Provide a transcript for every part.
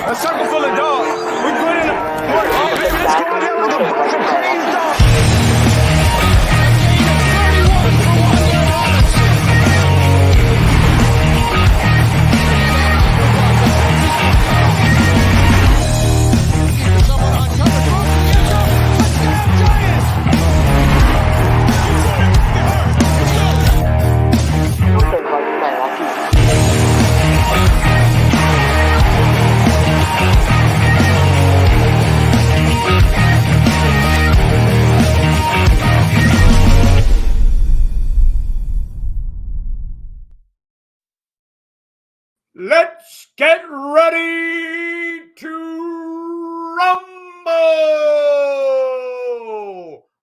A circle full of dogs. We put in a work. Let's go out there with a bunch of crazy dogs. Let's get ready to rumble!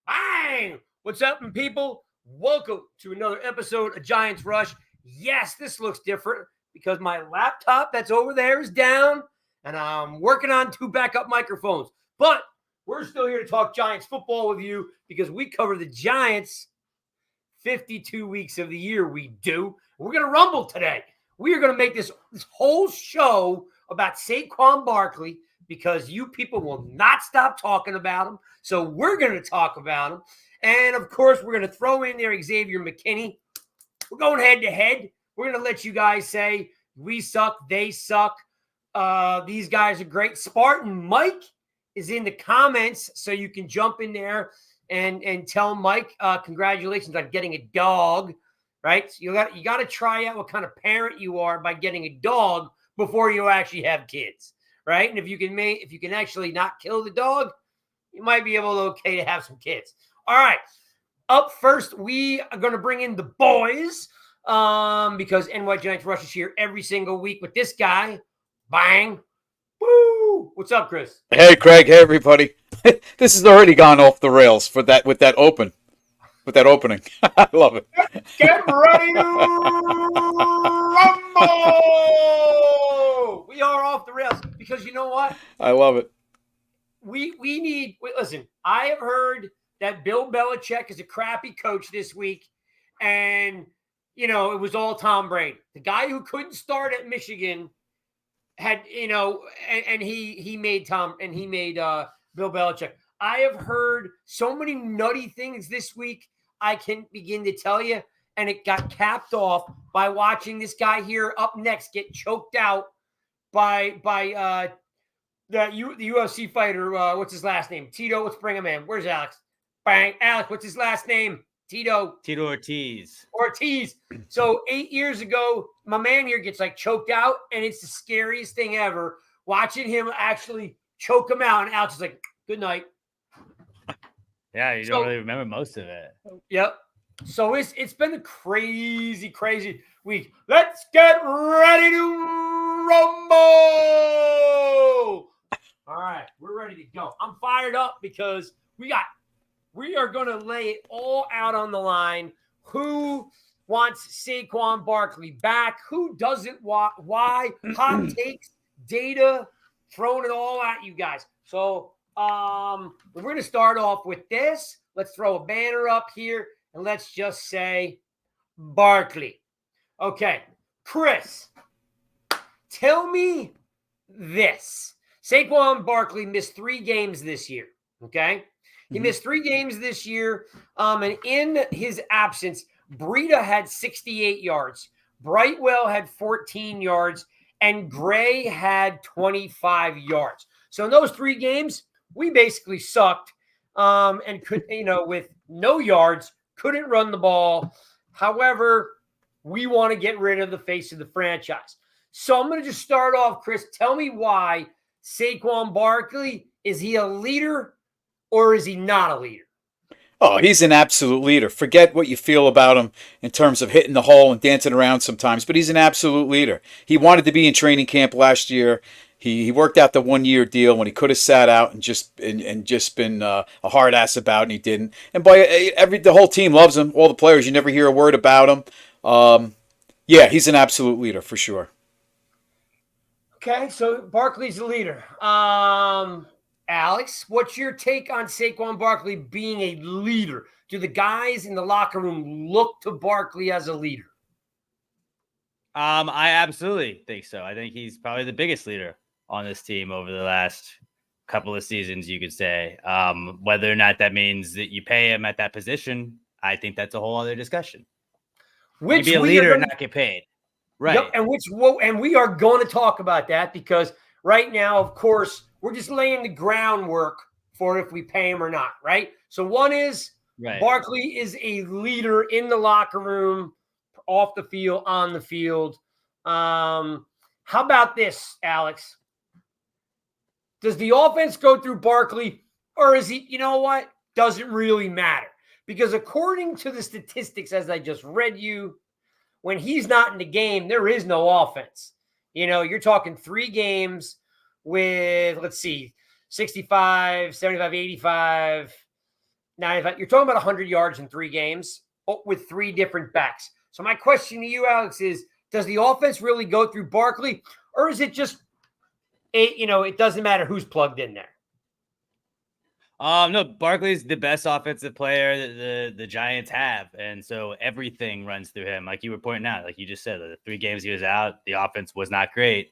Bang! What's up, people? Welcome to another episode of Giants Rush. Yes, this looks different because my laptop that's over there is down, and I'm working on 2 backup microphones. But we're still here to talk Giants football with you because we cover the Giants 52 weeks of the year. We do. We're going to rumble today. We are going to make this whole show about Saquon Barkley because you people will not stop talking about him. So we're going to talk about him. And, of course, we're going to throw in there Xavier McKinney. We're going head-to-head. We're going to let you guys say we suck, they suck. These guys are great. Spartan Mike is in the comments, so you can jump in there and tell Mike congratulations on getting a dog. Right? So you got to try out what kind of parent you are by getting a dog before you actually have kids, right? And if you can actually not kill the dog, you might be able to have some kids. All right. Up first, we are going to bring in the boys because NY Giants Rush is here every single week with this guy. Bang. Woo! What's up, Chris? Hey, Craig. Hey, everybody. This has already gone off the rails with that opening. I love it. Get ready to rumble! We are off the rails because you know what? I love it. We need – listen, I have heard that Bill Belichick is a crappy coach this week, and, it was all Tom Brady. The guy who couldn't start at Michigan had, and he made Bill Belichick. I have heard so many nutty things this week I can begin to tell you, and it got capped off by watching this guy here up next get choked out by the UFC fighter. What's his last name? Tito. Let's bring him in. Where's Alex? Bang, Alex. What's his last name? Tito Ortiz. So 8 years ago, my man here gets choked out, and it's the scariest thing ever. Watching him actually choke him out, and Alex is like, "Good night." Yeah, you don't really remember most of it. Yep. So it's been a crazy, crazy week. Let's get ready to rumble. All right, we're ready to go. I'm fired up because we are going to lay it all out on the line. Who wants Saquon Barkley back? Who doesn't want? Why? Hot takes, data, throwing it all at you guys. So we're going to start off with this. Let's throw a banner up here, and let's just say Barkley. Okay, Chris, tell me this. Saquon Barkley missed 3 games this year, okay? He missed 3 games this year, and in his absence, Breida had 68 yards, Brightwell had 14 yards, and Gray had 25 yards. So in those 3 games, we basically sucked and could, with no yards, couldn't run the ball. However, we want to get rid of the face of the franchise. So I'm going to just start off, Chris. Tell me why Saquon Barkley, is he a leader or is he not a leader? Oh, he's an absolute leader. Forget what you feel about him in terms of hitting the hole and dancing around sometimes, but he's an absolute leader. He wanted to be in training camp last year. He worked out the 1-year deal when he could have sat out and just been a hard ass about it, and he didn't. And the whole team loves him. All the players, you never hear a word about him. Yeah, he's an absolute leader for sure. Okay, so Barkley's the leader. Alex, what's your take on Saquon Barkley being a leader? Do the guys in the locker room look to Barkley as a leader? I absolutely think so. I think he's probably the biggest leader on this team over the last couple of seasons, you could say. Whether or not that means that you pay him at that position, I think that's a whole other discussion. Which you be a leader and not get paid. Right. Yep, and we are going to talk about that because right now, of course, we're just laying the groundwork for if we pay him or not, right? So one is Barkley is a leader in the locker room, off the field, on the field. How about this, Alex? Does the offense go through Barkley, or is he, you know what? Doesn't really matter. Because according to the statistics, as I just read you, when he's not in the game, there is no offense. You know, you're talking 3 games with, let's see, 65, 75, 85, 95. You're talking about 100 yards in 3 games with 3 different backs. So my question to you, Alex, is does the offense really go through Barkley, or is it just, it doesn't matter who's plugged in there? No, Barkley's the best offensive player that the Giants have. And so everything runs through him. Like you were pointing out, like you just said, the 3 games he was out, the offense was not great.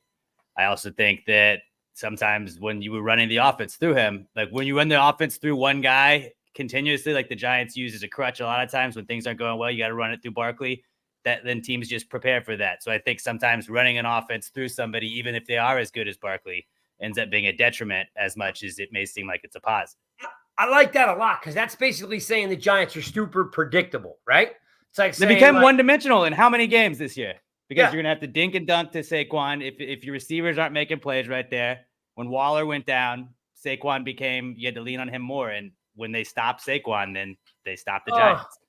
I also think that sometimes when you were running the offense through him, like when you run the offense through one guy continuously, like the Giants use as a crutch a lot of times when things aren't going well, you got to run it through Barkley. That then teams just prepare for that. So I think sometimes running an offense through somebody, even if they are as good as Barkley, ends up being a detriment as much as it may seem like it's a positive. I like that a lot because that's basically saying the Giants are super predictable, right? It's like they became one-dimensional in how many games this year? Because you're going to have to dink and dunk to Saquon if your receivers aren't making plays right there. When Waller went down, Saquon you had to lean on him more. And when they stopped Saquon, then they stopped the Giants.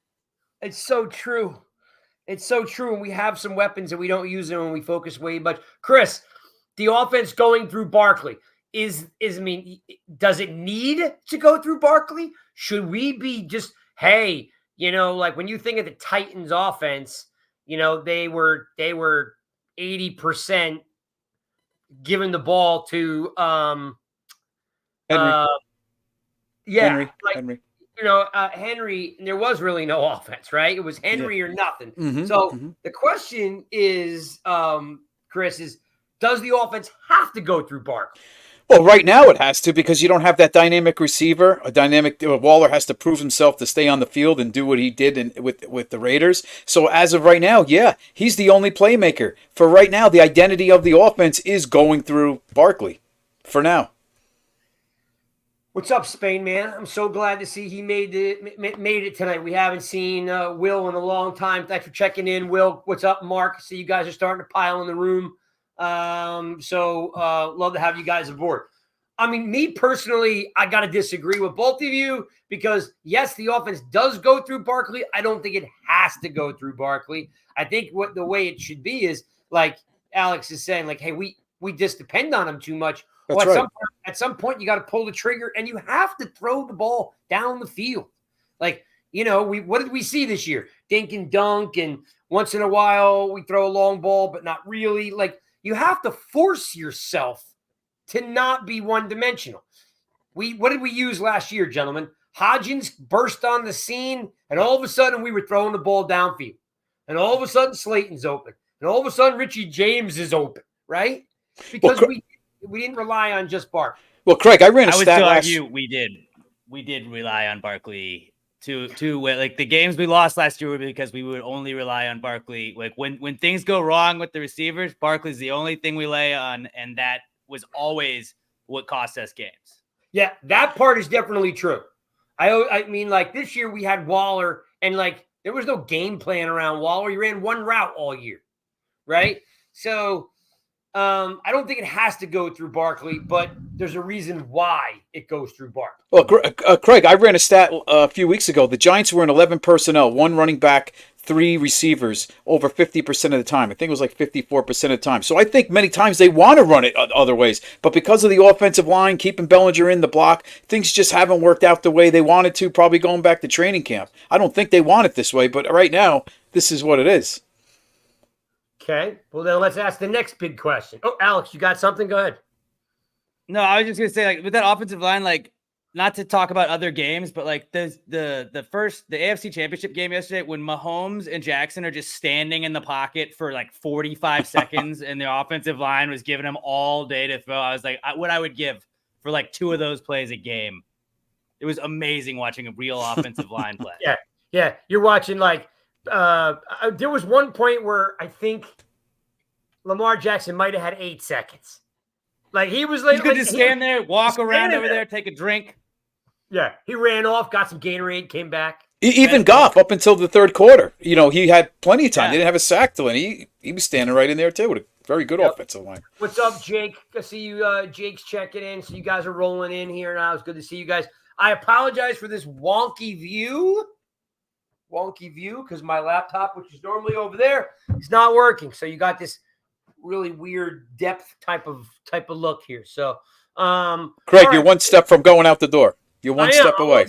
It's so true. It's so true. And we have some weapons and we don't use them and we focus way much. Chris, the offense going through Barkley does it need to go through Barkley? Should we be just, hey, like when you think of the Titans offense, they were 80% giving the ball to Henry. Henry. Henry, there was really no offense, right? It was Henry or nothing. The question is, Chris, does the offense have to go through Barkley? Well, right now it has to because you don't have that dynamic receiver. Waller has to prove himself to stay on the field and do what he did with the Raiders. So as of right now, he's the only playmaker. For right now, the identity of the offense is going through Barkley. For now. What's up, Spain man? I'm so glad to see he made it tonight. We haven't seen Will in a long time. Thanks for checking in, Will. What's up, Mark? See you guys are starting to pile in the room. So love to have you guys aboard. I mean, me personally, I got to disagree with both of you because yes, the offense does go through Barkley. I don't think it has to go through Barkley. I think the way it should be is like Alex is saying, like, hey, we just depend on him too much. That's right. At some point, you got to pull the trigger and you have to throw the ball down the field. Like, what did we see this year? Dink and dunk, and once in a while we throw a long ball, but not really. Like, you have to force yourself to not be one-dimensional. What did we use last year, gentlemen? Hodgins burst on the scene, and all of a sudden we were throwing the ball downfield. And all of a sudden Slayton's open. And all of a sudden Richie James is open, right? Because we didn't rely on just Barkley. Well, Craig, I ran a stat last year. We did rely on Barkley to like the games we lost last year were because we would only rely on Barkley. Like when things go wrong with the receivers, Barkley's the only thing we lay on, and that was always what cost us games. Yeah, that part is definitely true. I mean, like this year we had Waller, and like there was no game plan around Waller. He ran one route all year, right? So I don't think it has to go through Barkley, but there's a reason why it goes through Barkley. Well, Craig, I ran a stat a few weeks ago. The Giants were in 11 personnel, 1 running back, 3 receivers, over 50% of the time. I think it was like 54% of the time. So I think many times they want to run it other ways. But because of the offensive line, keeping Bellinger in the block, things just haven't worked out the way they wanted to, probably going back to training camp. I don't think they want it this way, but right now, this is what it is. Okay, well then let's ask the next big question. Oh, Alex, you got something? Go ahead. No, I was just gonna say, like with that offensive line, like not to talk about other games, but like the AFC Championship game yesterday, when Mahomes and Jackson are just standing in the pocket for like 45 seconds, and the offensive line was giving them all day to throw. I was like, what I would give for like 2 of those plays a game. It was amazing watching a real offensive line play. Yeah. You're watching like there was one point where I think Lamar Jackson might have had 8 seconds. Like he was like, you could just stand there, walk around over there, take a drink. Yeah, he ran off, got some Gatorade, came back. Even Goff up until the third quarter. You know, he had plenty of time. They didn't have a sack till then. He was standing right in there too with a very good offensive line. What's up, Jake? I see you. Jake's checking in. So you guys are rolling in here now. It's good to see you guys. I apologize for this wonky view because my laptop, which is normally over there, is not working. So you got this really weird depth type of look here. So, Craig, you're one step from going out the door. You're one step away.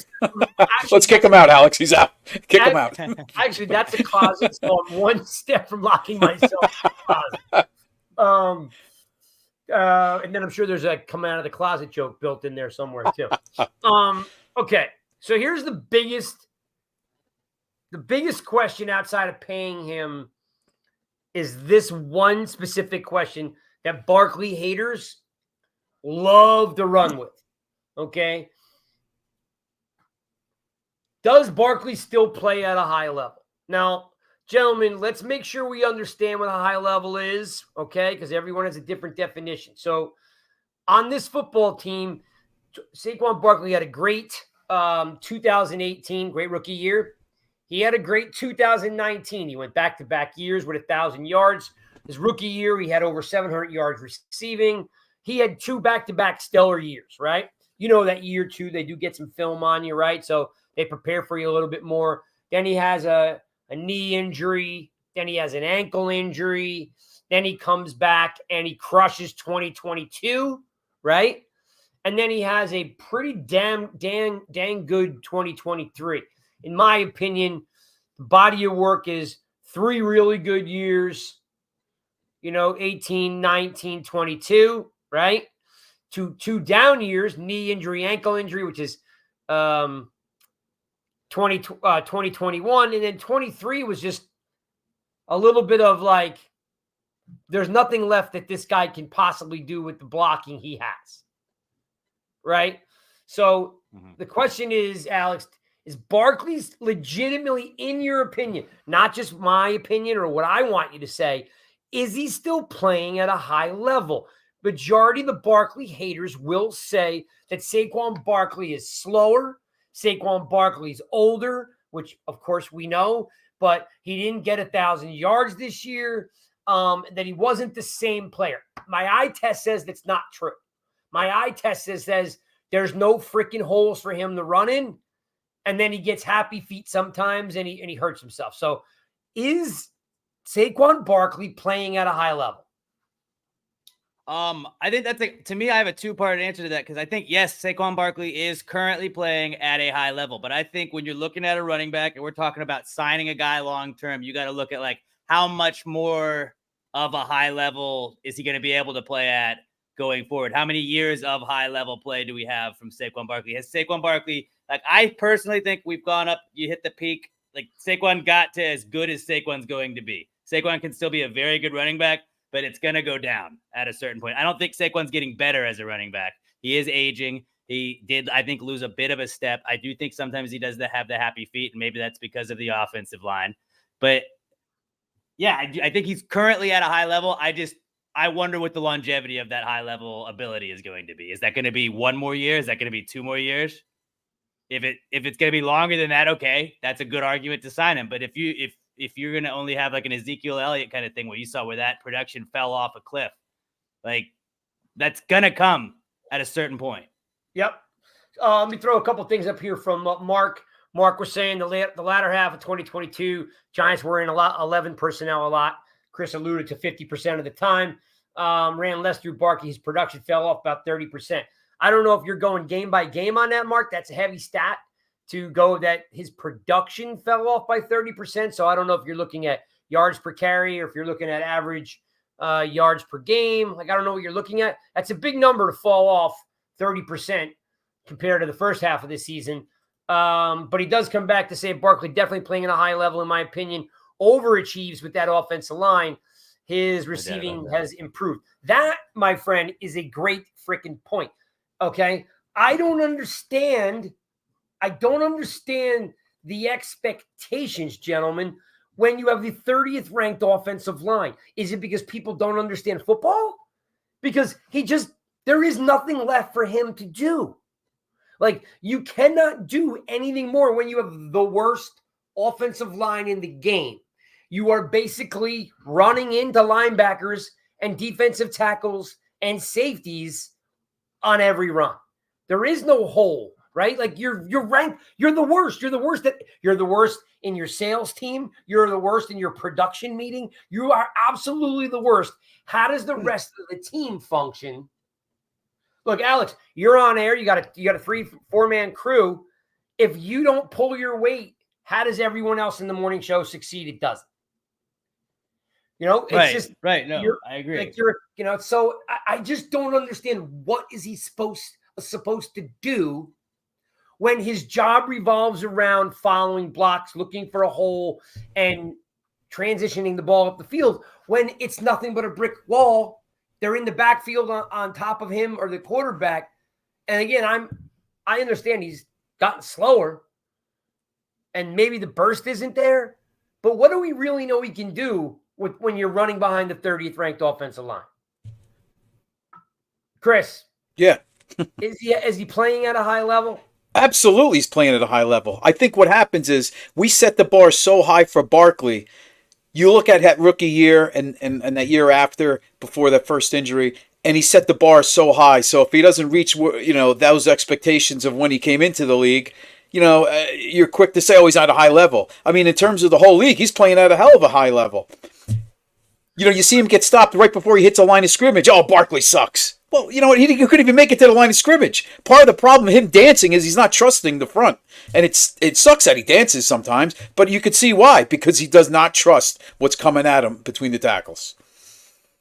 Let's kick him out, Alex. He's out. Kick him out. Actually, that's a closet, so I'm one step from locking myself in the closet. And then I'm sure there's a come out of the closet joke built in there somewhere too. Okay, so here's the biggest question outside of paying him is this one specific question that Barkley haters love to run with. Okay. Does Barkley still play at a high level? Now, gentlemen, let's make sure we understand what a high level is, okay? Because everyone has a different definition. So on this football team, Saquon Barkley had a great 2018, great rookie year. He had a great 2019. He went back-to-back years with 1,000 yards. His rookie year, he had over 700 yards receiving. He had 2 back-to-back stellar years, right? You know that year, too, they do get some film on you, right? So they prepare for you a little bit more. Then he has a knee injury. Then he has an ankle injury. Then he comes back and he crushes 2022, right? And then he has a pretty dang good 2023. In my opinion, the body of work is 3 really good years, 18, 19, 22, right? Two down years, knee injury, ankle injury, which is 2021. And then 23 was just a little bit of like, there's nothing left that this guy can possibly do with the blocking he has, right? So the question is, Alex, is Barkley legitimately, in your opinion, not just my opinion or what I want you to say, is he still playing at a high level? Majority of the Barkley haters will say that Saquon Barkley is slower. Saquon Barkley is older, which of course we know, but he didn't get 1,000 yards this year, that he wasn't the same player. My eye test says that's not true. My eye test says there's no freaking holes for him to run in. And then he gets happy feet sometimes and he hurts himself. So is Saquon Barkley playing at a high level? I think to me, I have a 2-part answer to that, because I think, yes, Saquon Barkley is currently playing at a high level. But I think when you're looking at a running back and we're talking about signing a guy long-term, you got to look at like how much more of a high level is he going to be able to play at going forward? How many years of high level play do we have from Saquon Barkley? Has Saquon Barkley, like, I personally think we've gone up, you hit the peak, like Saquon got to as good as Saquon's going to be. Saquon can still be a very good running back, but it's going to go down at a certain point. I don't think Saquon's getting better as a running back. He is aging. He did, I think, lose a bit of a step. I do think sometimes he does have the happy feet, and maybe that's because of the offensive line. But yeah, I think he's currently at a high level. I wonder what the longevity of that high level ability is going to be. Is that going to be 1 more year? Is that going to be 2 more years? If it's going to be longer than that, okay, that's a good argument to sign him. But if you're going to only have like an Ezekiel Elliott kind of thing where you saw where that production fell off a cliff, like that's going to come at a certain point. Yep. Let me throw a couple things up here from Mark. Mark was saying the latter half of 2022, Giants were in 11 personnel a lot. Chris alluded to 50% of the time. Ran less through Barkley. His production fell off about 30%. I don't know if you're going game by game on that, Mark. That's a heavy stat to go that his production fell off by 30%. So I don't know if you're looking at yards per carry or if you're looking at average yards per game. Like, I don't know what you're looking at. That's a big number to fall off 30%. compared to the first half of the season. But he does come back to say Barkley definitely playing at a high level, in my opinion, overachieves with that offensive line. His receiving has improved. That, my friend, is a great freaking point. Okay. I don't understand the expectations, gentlemen, when you have the 30th ranked offensive line. Is it because people don't understand football? Because there is nothing left for him to do. Like, you cannot do anything more when you have the worst offensive line in the game. You are basically running into linebackers and defensive tackles and safeties on every run. There is no hole, right? Like, you're ranked, you're the worst. You're the worst in your sales team. You're the worst in your production meeting. You are absolutely the worst. How does the rest of the team function? Look, Alex, you're on air. You got a 3-4 man crew. If you don't pull your weight, how does everyone else in the morning show succeed? It doesn't. It's right. No, I agree. Like, so I just don't understand, what is he supposed to do when his job revolves around following blocks, looking for a hole, and transitioning the ball up the field, when it's nothing but a brick wall. They're in the backfield on top of him or the quarterback. And again, I understand he's gotten slower and maybe the burst isn't there, but what do we really know he can do when you're running behind the 30th ranked offensive line? Chris. Yeah. Is he playing at a high level? Absolutely, he's playing at a high level. I think what happens is we set the bar so high for Barkley. You look at that rookie year and that year after, before that first injury, and he set the bar so high. So if he doesn't reach, those expectations of when he came into the league, you're quick to say, oh, he's at a high level. I mean, in terms of the whole league, he's playing at a hell of a high level. You see him get stopped right before he hits a line of scrimmage. Oh, Barkley sucks. Well, you know what? He couldn't even make it to the line of scrimmage. Part of the problem with him dancing is he's not trusting the front. And it sucks that he dances sometimes, but you could see why. Because he does not trust what's coming at him between the tackles.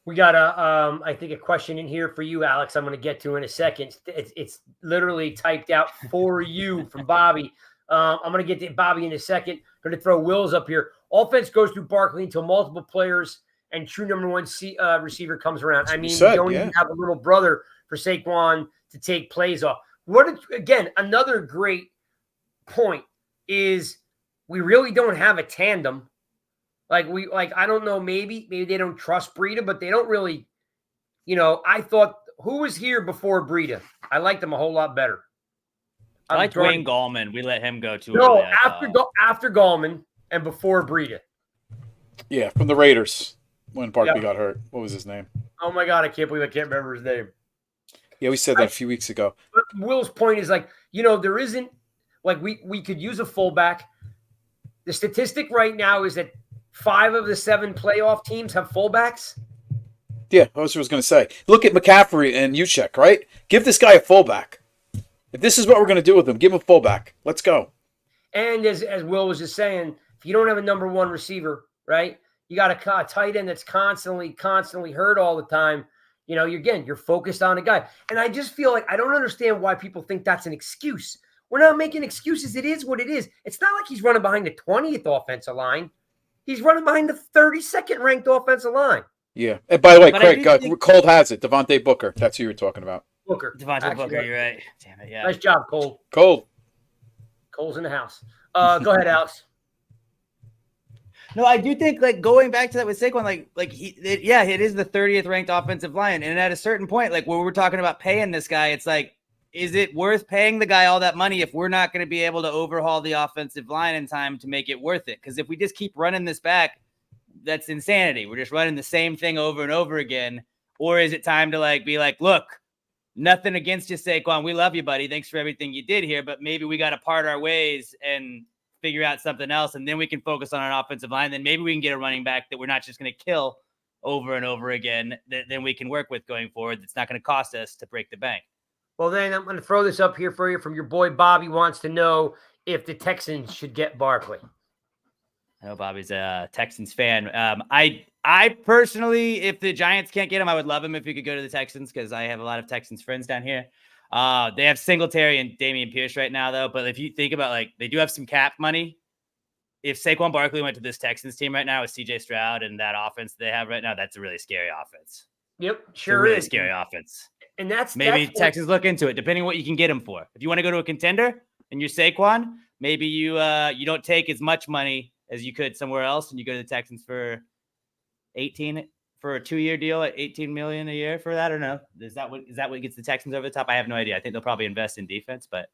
We got I think a question in here for you, Alex, I'm going to get to in a second. It's literally typed out for you from Bobby. I'm going to get to Bobby in a second. I'm going to throw Wills up here. Offense goes through Barkley until multiple players and true number one receiver comes around. I mean, we don't even have a little brother for Saquon to take plays off. Again, another great point is we really don't have a tandem. I don't know, maybe they don't trust Breida, but they don't really, I thought, who was here before Breida? I liked him a whole lot better. I like Wayne Gallman. We let him go too early. No, after Gallman and before Breida. Yeah, from the Raiders. When Barkley got hurt. What was his name? Oh, my God. I can't believe I can't remember his name. Yeah, we said that a few weeks ago. But Will's point is there isn't, we could use a fullback. The statistic right now is that 5 of the 7 playoff teams have fullbacks. Yeah, I was going to say. Look at McCaffrey and Juszczyk, right? Give this guy a fullback. If this is what we're going to do with him, give him a fullback. Let's go. And as Will was just saying, if you don't have a number one receiver, right? You got a tight end that's constantly hurt all the time. You're focused on a guy. And I just feel like I don't understand why people think that's an excuse. We're not making excuses. It is what it is. It's not like he's running behind the 20th offensive line. He's running behind the 32nd ranked offensive line. Yeah. And by the way, Craig, Cold has it. Devontae Booker. That's who you're talking about. Devontae Booker, you're right. Damn it, yeah. Nice job, Cole. Cole's in the house. Go ahead, Alex. No, I do think going back to that with Saquon, it is the 30th ranked offensive line. And at a certain point, when we're talking about paying this guy, it's is it worth paying the guy all that money if we're not going to be able to overhaul the offensive line in time to make it worth it? Because if we just keep running this back, that's insanity. We're just running the same thing over and over again. Or is it time to be look, nothing against you, Saquon. We love you, buddy. Thanks for everything you did here. But maybe we got to part our ways and figure out something else, and then we can focus on an offensive line. Then maybe we can get a running back that we're not just going to kill over and over again, then we can work with going forward. That's not going to cost us to break the bank. Well, then I'm going to throw this up here for you from your boy Bobby. Wants to know if the Texans should get Barkley. I know Bobby's a Texans fan. I personally, if the Giants can't get him, I would love him if he could go to the Texans because I have a lot of Texans friends down here. They have Singletary and Damian Pierce right now, though. But if you think about, like, they do have some cap money. If Saquon Barkley went to this Texans team right now with CJ Stroud and that offense they have right now, that's a really scary offense. Yep, It's sure a really is. scary offense. And that's Maybe that's Texans look into it, depending on what you can get him for. If you want to go to a contender and you're Saquon, maybe you don't take as much money as you could somewhere else, and you go to the Texans for 18 for a 2-year deal at $18 million a year for that, or no? Is that what gets the Texans over the top? I have no idea. I think they'll probably invest in defense, but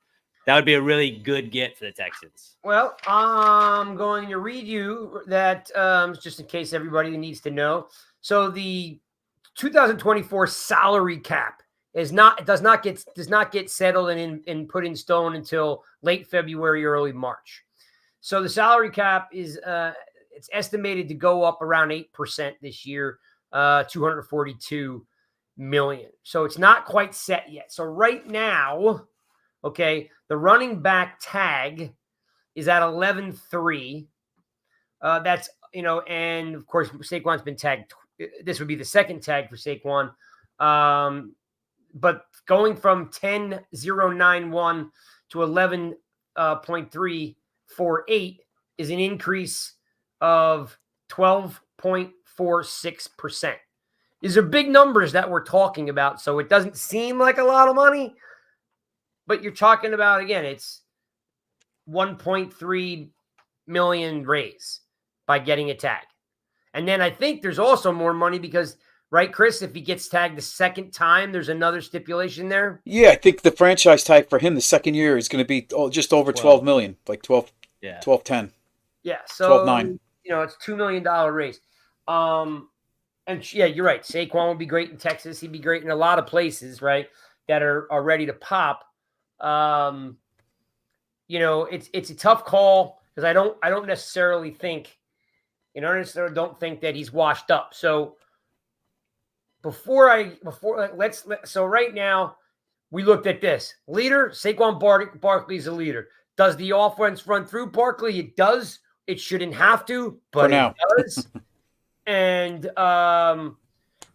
that would be a really good get for the Texans. Well, I'm going to read you that just in case everybody needs to know. So the 2024 salary cap does not get settled and put in stone until late February, early March. So the salary cap is it's estimated to go up around 8% this year, 242 million. So it's not quite set yet. So right now, okay, the running back tag is at 11.3. That's, and of course, Saquon's been tagged. This would be the second tag for Saquon. But going from 10.091 to 11.348 is an increase of 12.46%. These are big numbers that we're talking about. So it doesn't seem like a lot of money, but you're talking about, again, it's 1.3 million raise by getting a tag. And then I think there's also more money because, right, Chris, if he gets tagged the second time, there's another stipulation there. Yeah, I think the franchise tag for him the second year is going to be just over 12 million, like 12, yeah, 12.10. Yeah, so 12.9. It's $2 million raise. And yeah, you're right. Saquon would be great in Texas. He'd be great in a lot of places, right, that are ready to pop. It's a tough call because I don't necessarily think, don't think that he's washed up. So so right now we looked at this leader. Saquon Barkley's a leader. Does the offense run through Barkley? It does. It shouldn't have to, but it does. And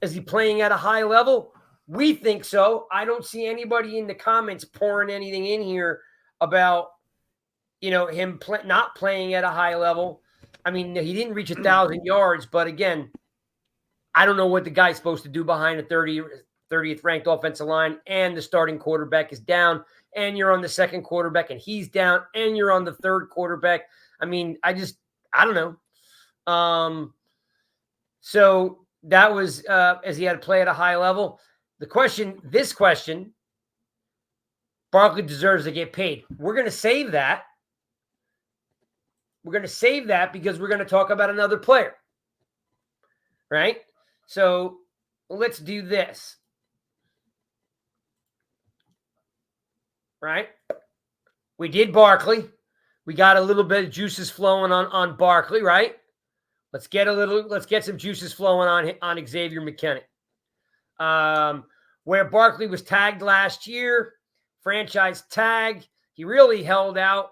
is he playing at a high level? We think so. I don't see anybody in the comments pouring anything in here about, him not playing at a high level. I mean, he didn't reach 1,000 yards, but again, I don't know what the guy's supposed to do behind a 30th ranked offensive line, and the starting quarterback is down, and you're on the second quarterback, and he's down, and you're on the third quarterback. I mean, I don't know. So that was as he had to play at a high level. This question, Barkley deserves to get paid. We're going to save that. We're going to save that because we're going to talk about another player, right? So let's do this, right? We did Barkley. We got a little bit of juices flowing on Barkley, right? Let's get some juices flowing on Xavier McKinney. Where Barkley was tagged last year, franchise tag, he really held out.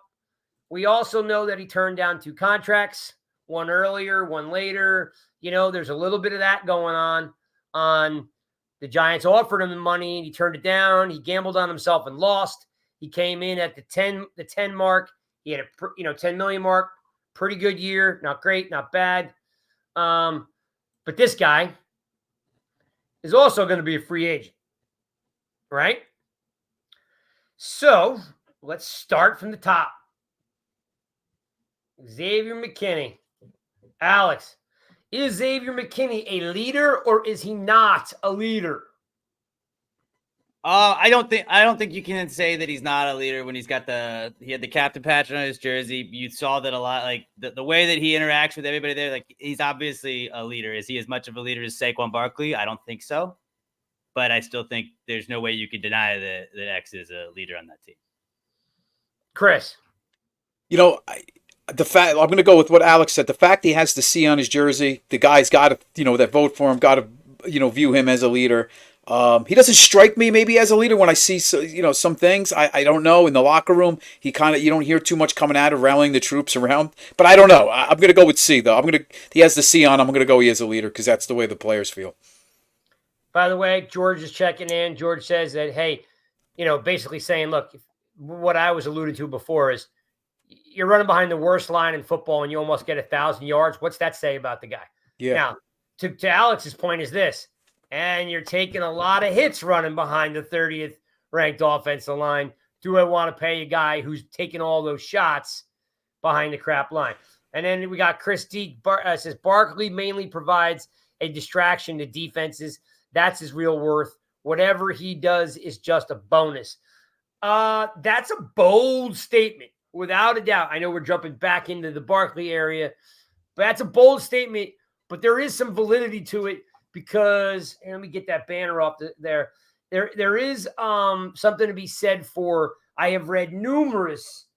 We also know that he turned down 2 contracts, one earlier, one later. There's a little bit of that going on. The Giants offered him the money, and he turned it down. He gambled on himself and lost. He came in at the 10 mark. He had a 10 million mark. Pretty good year. Not great, not bad. But this guy is also going to be a free agent, right? So let's start from the top. Xavier McKinney. Alex, is Xavier McKinney a leader or is he not a leader? I don't think you can say that he's not a leader when he had the captain patch on his jersey. You saw that a lot, like the way that he interacts with everybody there. Like, he's obviously a leader. Is he as much of a leader as Saquon Barkley? I don't think so, but I still think there's no way you could deny that X is a leader on that team. Chris, the fact, I'm going to go with what Alex said. The fact he has the C on his jersey, the guys got to, that vote for him, got to, view him as a leader. He doesn't strike me maybe as a leader when I see, some things. I don't know. In the locker room, you don't hear too much coming out of rallying the troops around. But I don't know. I'm going to go with C, though. He has the C on. I'm going to go he is a leader because that's the way the players feel. By the way, George is checking in. George says that, hey, basically saying, look, what I was alluded to before is you're running behind the worst line in football and you almost get 1,000 yards. What's that say about the guy? Yeah. Now, to Alex's point is this, and you're taking a lot of hits running behind the 30th ranked offensive line. Do I want to pay a guy who's taking all those shots behind the crap line? And then we got Chris D says Barkley mainly provides a distraction to defenses. That's his real worth. Whatever he does is just a bonus. That's a bold statement, without a doubt. I know we're jumping back into the Barkley area, but that's a bold statement. But there is some validity to it because, and let me get that banner off there. There is something to be said for, I have read numerous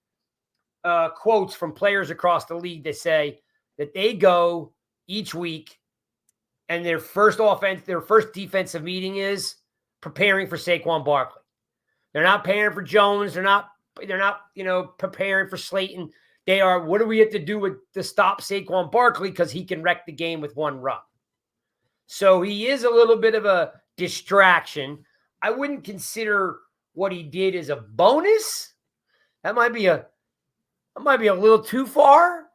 quotes from players across the league that say that they go each week and their first defensive meeting is preparing for Saquon Barkley. They're not preparing for Jones. They're not preparing for Slayton. They are, what do we have to do to stop Saquon Barkley because he can wreck the game with one run. So he is a little bit of a distraction. I wouldn't consider what he did as a bonus. That might be a little too far,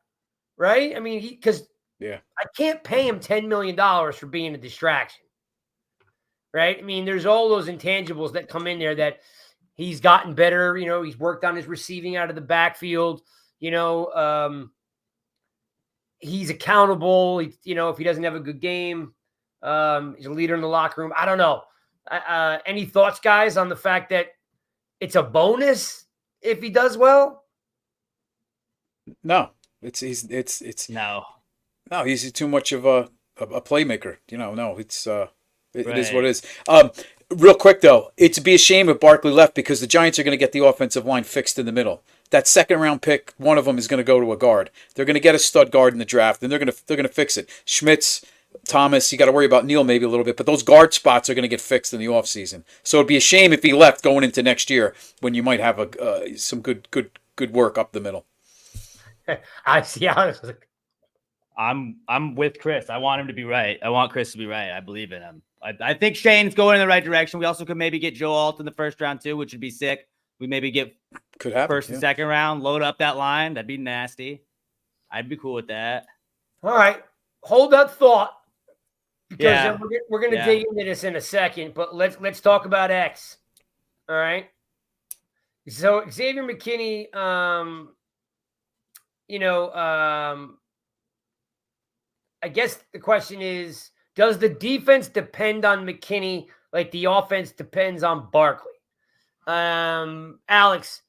right? I mean, because I can't pay him $10 million for being a distraction, right? I mean, there's all those intangibles that come in there that he's gotten better. He's worked on his receiving out of the backfield. He's accountable. If he doesn't have a good game, he's a leader in the locker room. I don't know. Any thoughts, guys, on the fact that it's a bonus if he does well? No, it's no. He's too much of a playmaker. No, it is what it is. Real quick though, it'd be a shame if Barkley left because the Giants are going to get the offensive line fixed in the middle. That second round pick, one of them is going to go to a guard. They're going to get a stud guard in the draft, and they're going to fix it. Schmitz, Thomas, you got to worry about Neal maybe a little bit, but those guard spots are going to get fixed in the offseason. So it'd be a shame if he left going into next year when you might have some good work up the middle. I see how I'm with Chris. I want him to be right. I want Chris to be right. I believe in him. I think Shane's going in the right direction. We also could maybe get Joe Alt in the first round too, which would be sick. We maybe get first and second round, load up that line. That'd be nasty. I'd be cool with that. All right. Hold that thought because we're going to dig into this in a second, but let's talk about X. All right. So Xavier McKinney, I guess the question is, does the defense depend on McKinney like the offense depends on Barkley? Alex,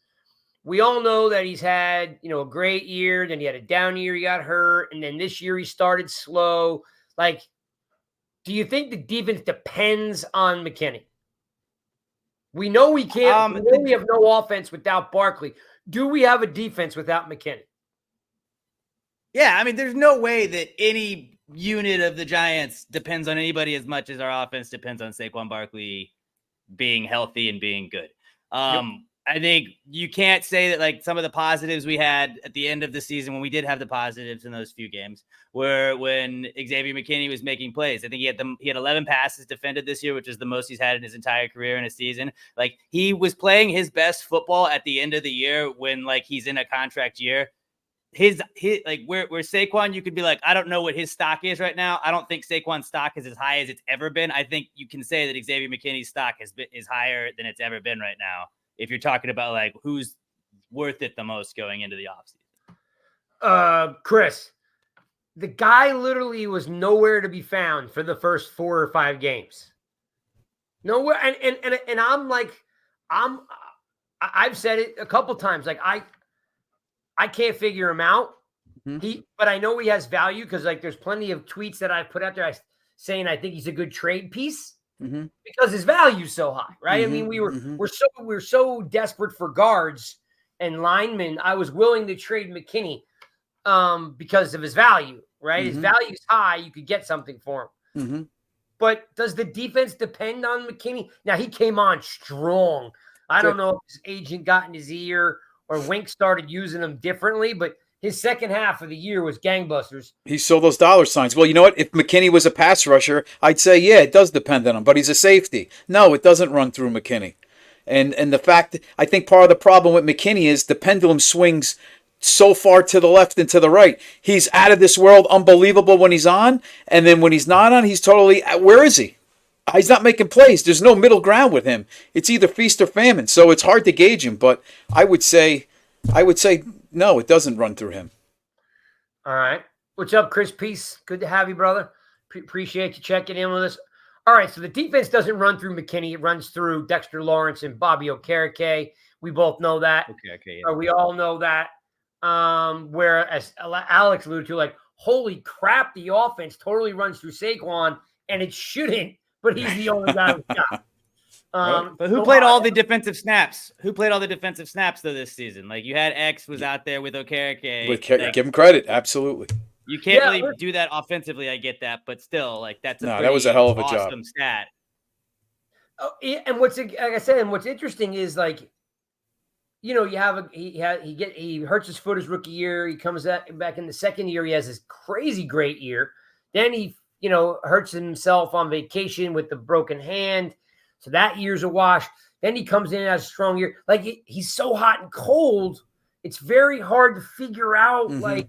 we all know that he's had, a great year. Then he had a down year. He got hurt. And then this year he started slow. Like, do you think the defense depends on McKinney? We know we can't. We have no offense without Barkley. Do we have a defense without McKinney? Yeah, I mean, there's no way that any unit of the Giants depends on anybody as much as our offense depends on Saquon Barkley being healthy and being good. I think you can't say that like some of the positives we had at the end of the season when we did have the positives in those few games were when Xavier McKinney was making plays. I think he had 11 passes defended this year, which is the most he's had in his entire career in a season. Like he was playing his best football at the end of the year when like he's in a contract year. His like where Saquon, you could be like, I don't know what his stock is right now. I don't think Saquon's stock is as high as it's ever been. I think you can say that Xavier McKinney's stock is higher than it's ever been right now. If you're talking about like who's worth it the most going into the offseason. Chris, the guy literally was nowhere to be found for the first 4 or 5 games. Nowhere. And I'm like, I've said it a couple times. Like I can't figure him out. Mm-hmm. But I know he has value because like there's plenty of tweets that I've put out there saying I think he's a good trade piece. Mm-hmm. Because his value is so high, right? Mm-hmm. I mean, we're so desperate for guards and linemen. I was willing to trade McKinney because of his value, right? Mm-hmm. His value is high. You could get something for him. Mm-hmm. But does the defense depend on McKinney? Now, he came on strong. I don't know if his agent got in his ear or Wink started using him differently, but his second half of the year was gangbusters. He saw those dollar signs. Well, you know what? If McKinney was a pass rusher, I'd say, yeah, it does depend on him, but he's a safety. No, it doesn't run through McKinney. And the fact that I think part of the problem with McKinney is the pendulum swings so far to the left and to the right. He's out of this world, unbelievable when he's on, and then when he's not on, he's totally, where is he? He's not making plays. There's no middle ground with him. It's either feast or famine. So it's hard to gauge him, but I would say no, it doesn't run through him. All right. What's up, Chris? Peace. Good to have you, brother. Appreciate you checking in with us. All right, so the defense doesn't run through McKinney. It runs through Dexter Lawrence and Bobby Okereke. We both know that. Okay, yeah. We all know that. Whereas Alex alluded to, like, holy crap, the offense totally runs through Saquon, and it shouldn't, but he's the only guy we got. But who played all the defensive snaps? Who played all the defensive snaps though this season? Like you had X was out there with Okereke. Give him credit, absolutely. You can't really do that offensively. I get that, but still, like that was a hell of a awesome job. Stat. Oh, and what's like I said, and what's interesting is like, you know, he hurts his foot his rookie year. He comes back in the second year. He has this crazy great year. Then he, you know, hurts himself on vacation with the broken hand. So that year's a wash. Then he comes in and has a strong year. Like he's so hot and cold. It's very hard to figure out like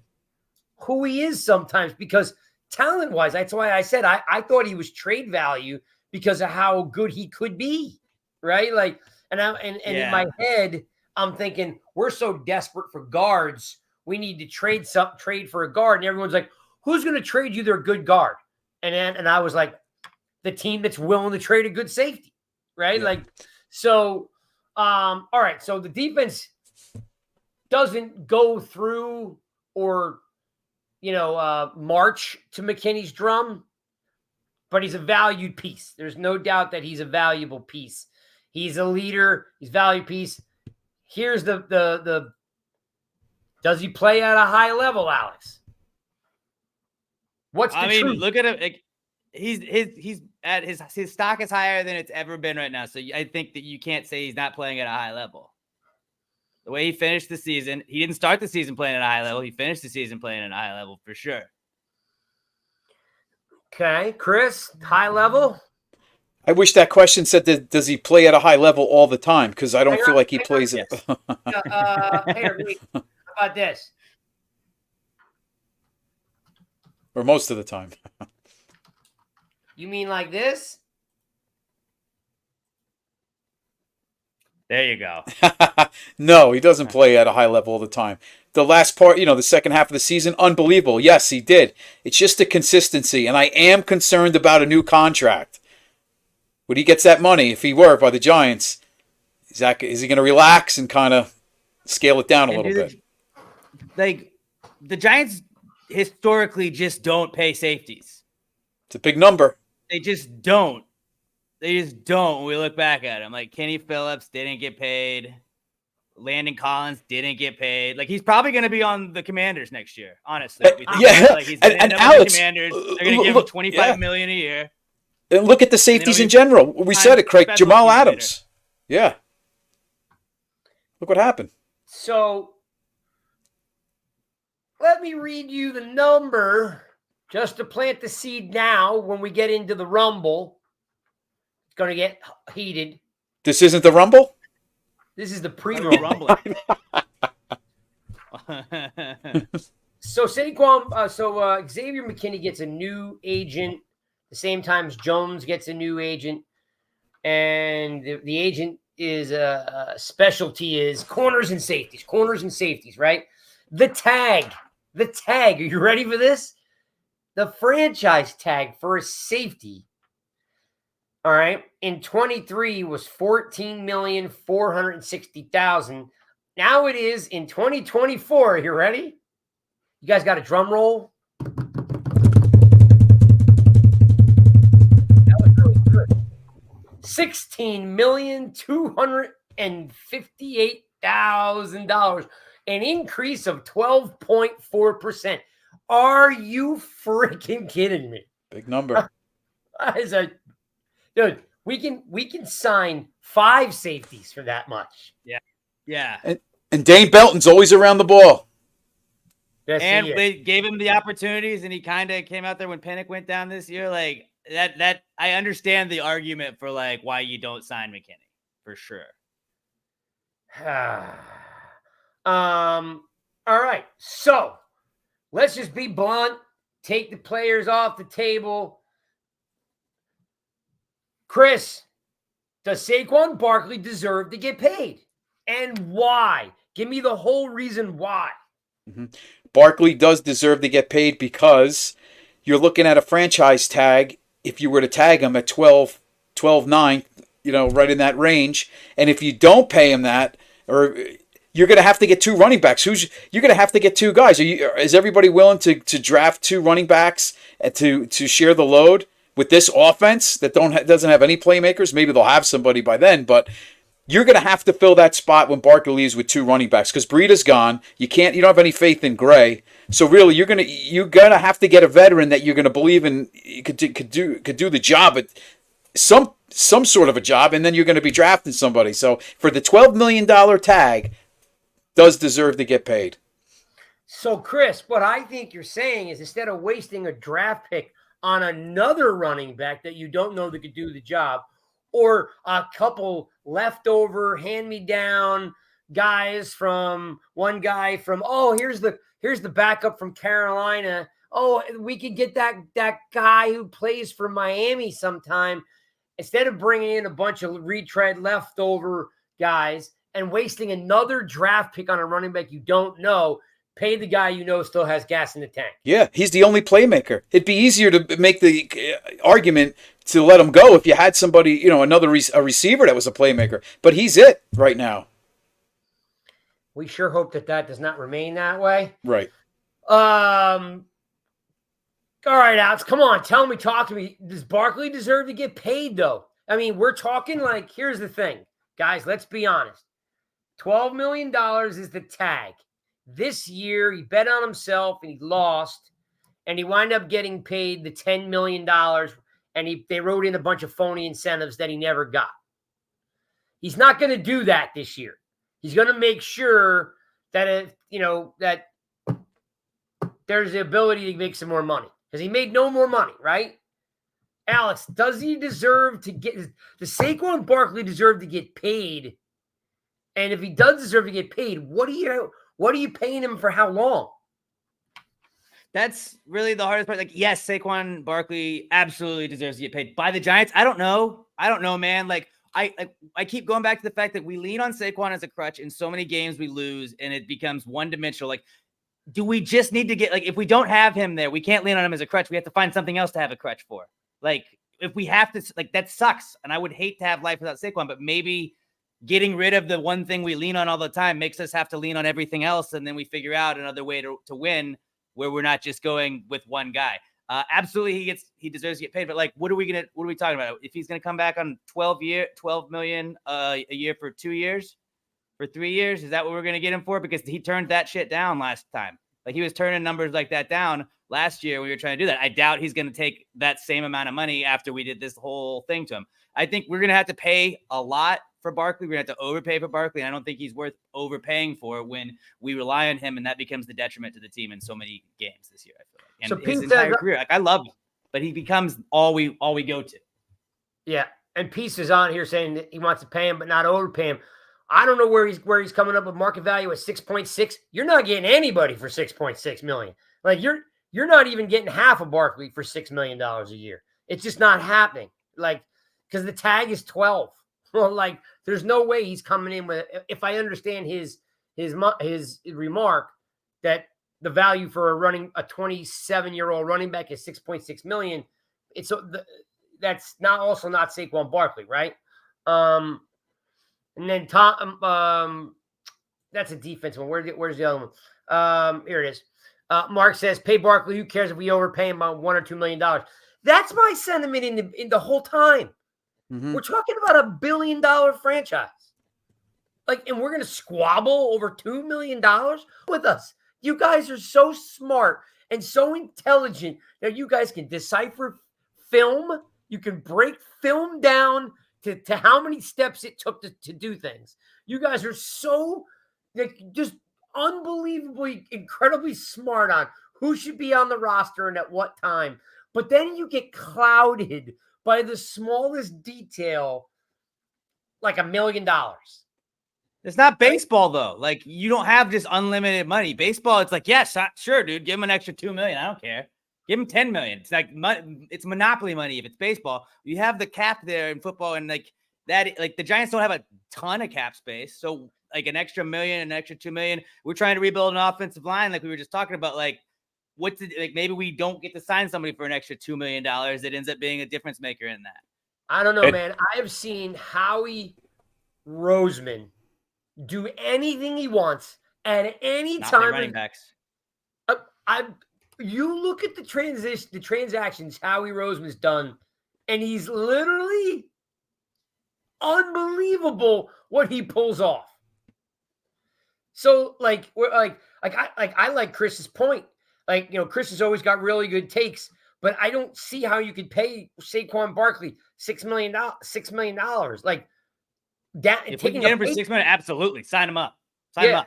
who he is sometimes because talent-wise, that's why I said I thought he was trade value because of how good he could be, right? Like, and in my head, I'm thinking we're so desperate for guards, we need to trade for a guard, and everyone's like, "Who's going to trade you their good guard?" And I was like, the team that's willing to trade a good safety, right? Yeah. Like, so, all right, so the defense doesn't go through or march to McKinney's drum, but he's a valued piece. There's no doubt that he's a valuable piece. He's a leader. He's a valued piece. Here's the does he play at a high level, Alex? What's the truth? Look at him. Like, he's at his stock is higher than it's ever been right now. So I think that you can't say he's not playing at a high level. The way he finished the season, he didn't start the season playing at a high level. He finished the season playing at a high level for sure. Okay, Chris, high level? I wish that question said that, does he play at a high level all the time? Because I don't feel like he plays it. Hey, how about this? Or most of the time. You mean like this? There you go. No, he doesn't play at a high level all the time. The last part, the second half of the season, unbelievable. Yes, he did. It's just the consistency, and I am concerned about a new contract. When he gets that money, if he were by the Giants, is he going to relax and kind of scale it down a little bit? Like, the Giants historically just don't pay safeties. It's a big number. They just don't. When we look back at him. Like, Kenny Phillips didn't get paid. Landon Collins didn't get paid. Like, he's probably going to be on the Commanders next year, honestly. Like, he's and Alex, the Commanders. They're going to give him $25 million a year. And look at the safeties in general. We said it, Craig. Jamal Adams. Yeah. Look what happened. So, let me read you the number just to plant the seed now when we get into the Rumble. It's going to get heated. This isn't the Rumble? This is the pre-Rumble. So Xavier McKinney gets a new agent. The same time Jones gets a new agent. And the agent is specialty is corners and safeties, right? The tag. Are you ready for this? The franchise tag for a safety. All right. In 23 was $14,460,000. Now it is in 2024. Are you ready? You guys got a drum roll? That was really good. $16,258,000. An increase of 12.4%. Are you freaking kidding me? Big number. Dude, we can sign 5 safeties for that much. Yeah. And Dane Belton's always around the ball. Yes, and they gave him the opportunities, and he kind of came out there when Pennick went down this year. Like that I understand the argument for like why you don't sign McKinney for sure. All right. So let's just be blunt. Take the players off the table. Chris, does Saquon Barkley deserve to get paid? And why? Give me the whole reason why. Mm-hmm. Barkley does deserve to get paid because you're looking at a franchise tag. If you were to tag him at 12-9, right in that range, and if you don't pay him that, or you're going to have to get two running backs. You're going to have to get two guys. Is everybody willing to draft two running backs and to share the load with this offense that doesn't have any playmakers? Maybe they'll have somebody by then, but you're going to have to fill that spot when Barkley leaves with two running backs because Breida's gone. You don't have any faith in Gray. So really, you're gonna have to get a veteran that you're going to believe in could do the job at some sort of a job, and then you're going to be drafting somebody. So for the $12 million tag, does deserve to get paid. So Chris, what I think you're saying is instead of wasting a draft pick on another running back that you don't know that could do the job, or a couple leftover hand-me-down guys from one guy from, here's the backup from Carolina. Oh, we could get that guy who plays for Miami sometime. Instead of bringing in a bunch of retread leftover guys and wasting another draft pick on a running back you don't know, pay the guy you know still has gas in the tank. Yeah, he's the only playmaker. It'd be easier to make the argument to let him go if you had somebody, a receiver that was a playmaker. But he's it right now. We sure hope that does not remain that way. Right. All right, Alex, come on. Talk to me. Does Barkley deserve to get paid, though? I mean, we're talking here's the thing. Guys, let's be honest. $12 million is the tag. This year, he bet on himself and he lost, and he wound up getting paid the $10 million, and they wrote in a bunch of phony incentives that he never got. He's not going to do that this year. He's going to make sure that that there's the ability to make some more money because he made no more money, right? Alex, does he deserve to get? Does Saquon Barkley deserve to get paid? And if he does deserve to get paid, what are you paying him for? How long? That's really the hardest part. Yes, Saquon Barkley absolutely deserves to get paid by the Giants. I don't know, man. I keep going back to the fact that we lean on Saquon as a crutch. In so many games we lose, and it becomes one-dimensional. Do we just need to get if we don't have him there, we can't lean on him as a crutch. We have to find something else to have a crutch for. If we have to, that sucks. And I would hate to have life without Saquon, but maybe getting rid of the one thing we lean on all the time makes us have to lean on everything else. And then we figure out another way to win where we're not just going with one guy. Absolutely. He deserves to get paid, but what are we talking about? If he's going to come back on 12 million a year for 2 years, for 3 years, is that what we're going to get him for? Because he turned that shit down last time. He was turning numbers like that down last year. We were trying to do that. I doubt he's going to take that same amount of money after we did this whole thing to him. I think we're going to have to pay a lot for Barkley. We're going to have to overpay for Barkley. And I don't think he's worth overpaying for when we rely on him. And that becomes the detriment to the team in so many games this year, I feel like. And so his entire career. I love him, but he becomes all we go to. Yeah. And Peace is on here saying that he wants to pay him, but not overpay him. I don't know where he's coming up with market value at 6.6. You're not getting anybody for 6.6 million. You're not even getting half of Barkley for $6 million a year. It's just not happening. Because the tag is 12. Well, there's no way he's coming in with. If I understand his remark that the value for a 27-year-old running back is 6.6 million. That's not Saquon Barkley, right? And then Tom, that's a defense one. Where's the other one? Here it is. Mark says, "Pay Barkley. Who cares if we overpay him by $1 or $2 million?" That's my sentiment in the whole time. Mm-hmm. We're talking about $1 billion franchise, and we're gonna squabble over $2 million with us. You guys are so smart and so intelligent that you guys can decipher film. You can break film down to how many steps it took to do things. You guys are so just unbelievably, incredibly smart on who should be on the roster and at what time. But then you get clouded by the smallest detail, like $1 million. It's not baseball though. Like you don't have just unlimited money. Baseball, it's like, yes, sure, dude. Give him an extra $2 million. I don't care. Give him $10 million. It's like it's monopoly money if it's baseball. You have the cap there in football, and like that, like the Giants don't have a ton of cap space. So like an extra $1 million, an extra $2 million. We're trying to rebuild an offensive line, like we were just talking about. Like what's it, like maybe we don't get to sign somebody for an extra $2 million that ends up being a difference maker in that. I don't know, man. I have seen Howie Roseman do anything he wants at any time. Running backs. You look at the transactions Howie Roseman's done, and he's literally unbelievable what he pulls off. So, I like Chris's point. Like, Chris has always got really good takes, but I don't see how you could pay Saquon Barkley $6 million. Like that. If we can get him for $6 million, absolutely sign him up. Sign him up.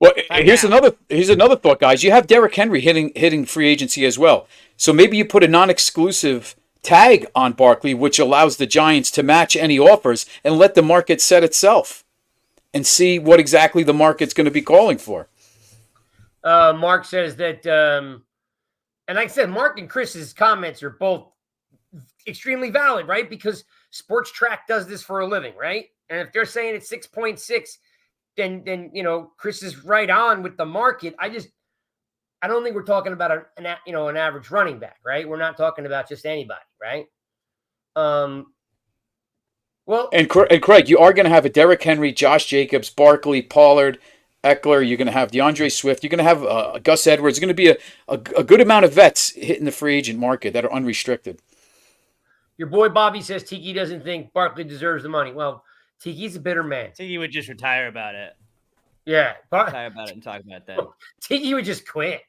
Well, here's another thought, guys. You have Derrick Henry hitting free agency as well. So maybe you put a non-exclusive tag on Barkley, which allows the Giants to match any offers and let the market set itself and see what exactly the market's going to be calling for. Mark says that, and like I said, Mark and Chris's comments are both extremely valid, right? Because Sports Track does this for a living, right? And if they're saying it's 6.6, then Chris is right on with the market. I don't think we're talking about an average running back, right? We're not talking about just anybody, right? Well, and Craig, you are going to have a Derrick Henry, Josh Jacobs, Barkley, Pollard, Eckler. You're going to have DeAndre Swift. You're going to have Gus Edwards. It's going to be a good amount of vets hitting the free agent market that are unrestricted. Your boy Bobby says Tiki doesn't think Barkley deserves the money. Well, Tiki's a bitter man. Tiki would just retire about it. Yeah. Retire about it and talk about that. Tiki would just quit.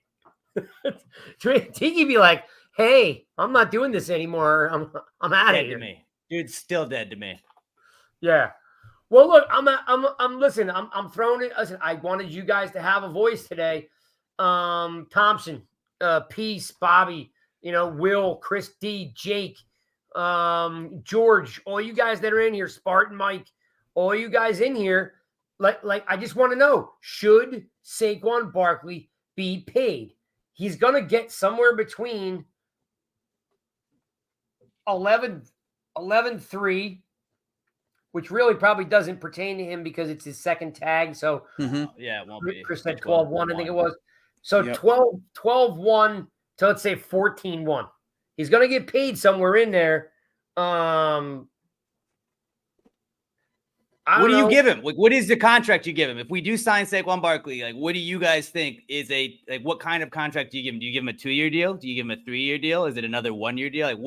Tiki be like, hey, I'm not doing this anymore. I'm out of here. To me. Dude's still dead to me. Yeah. Well, look, listen, I'm throwing it. Listen, I wanted you guys to have a voice today. Thompson, Peace, Bobby, Will, Chris D, Jake, George, all you guys that are in here, Spartan Mike, all you guys in here, like I just want to know, should Saquon Barkley be paid? He's going to get somewhere between 11.3, which really probably doesn't pertain to him because it's his second tag. So yeah, it won't be. Chris said 12.1, I think it was. So yep. 12.1 to let's say 14.1. He's going to get paid somewhere in there. What do you give him? What is the contract you give him? If we do sign Saquon Barkley, what do you guys think is what kind of contract do you give him? Do you give him a 2-year deal? Do you give him a 3-year deal? Is it another 1-year deal?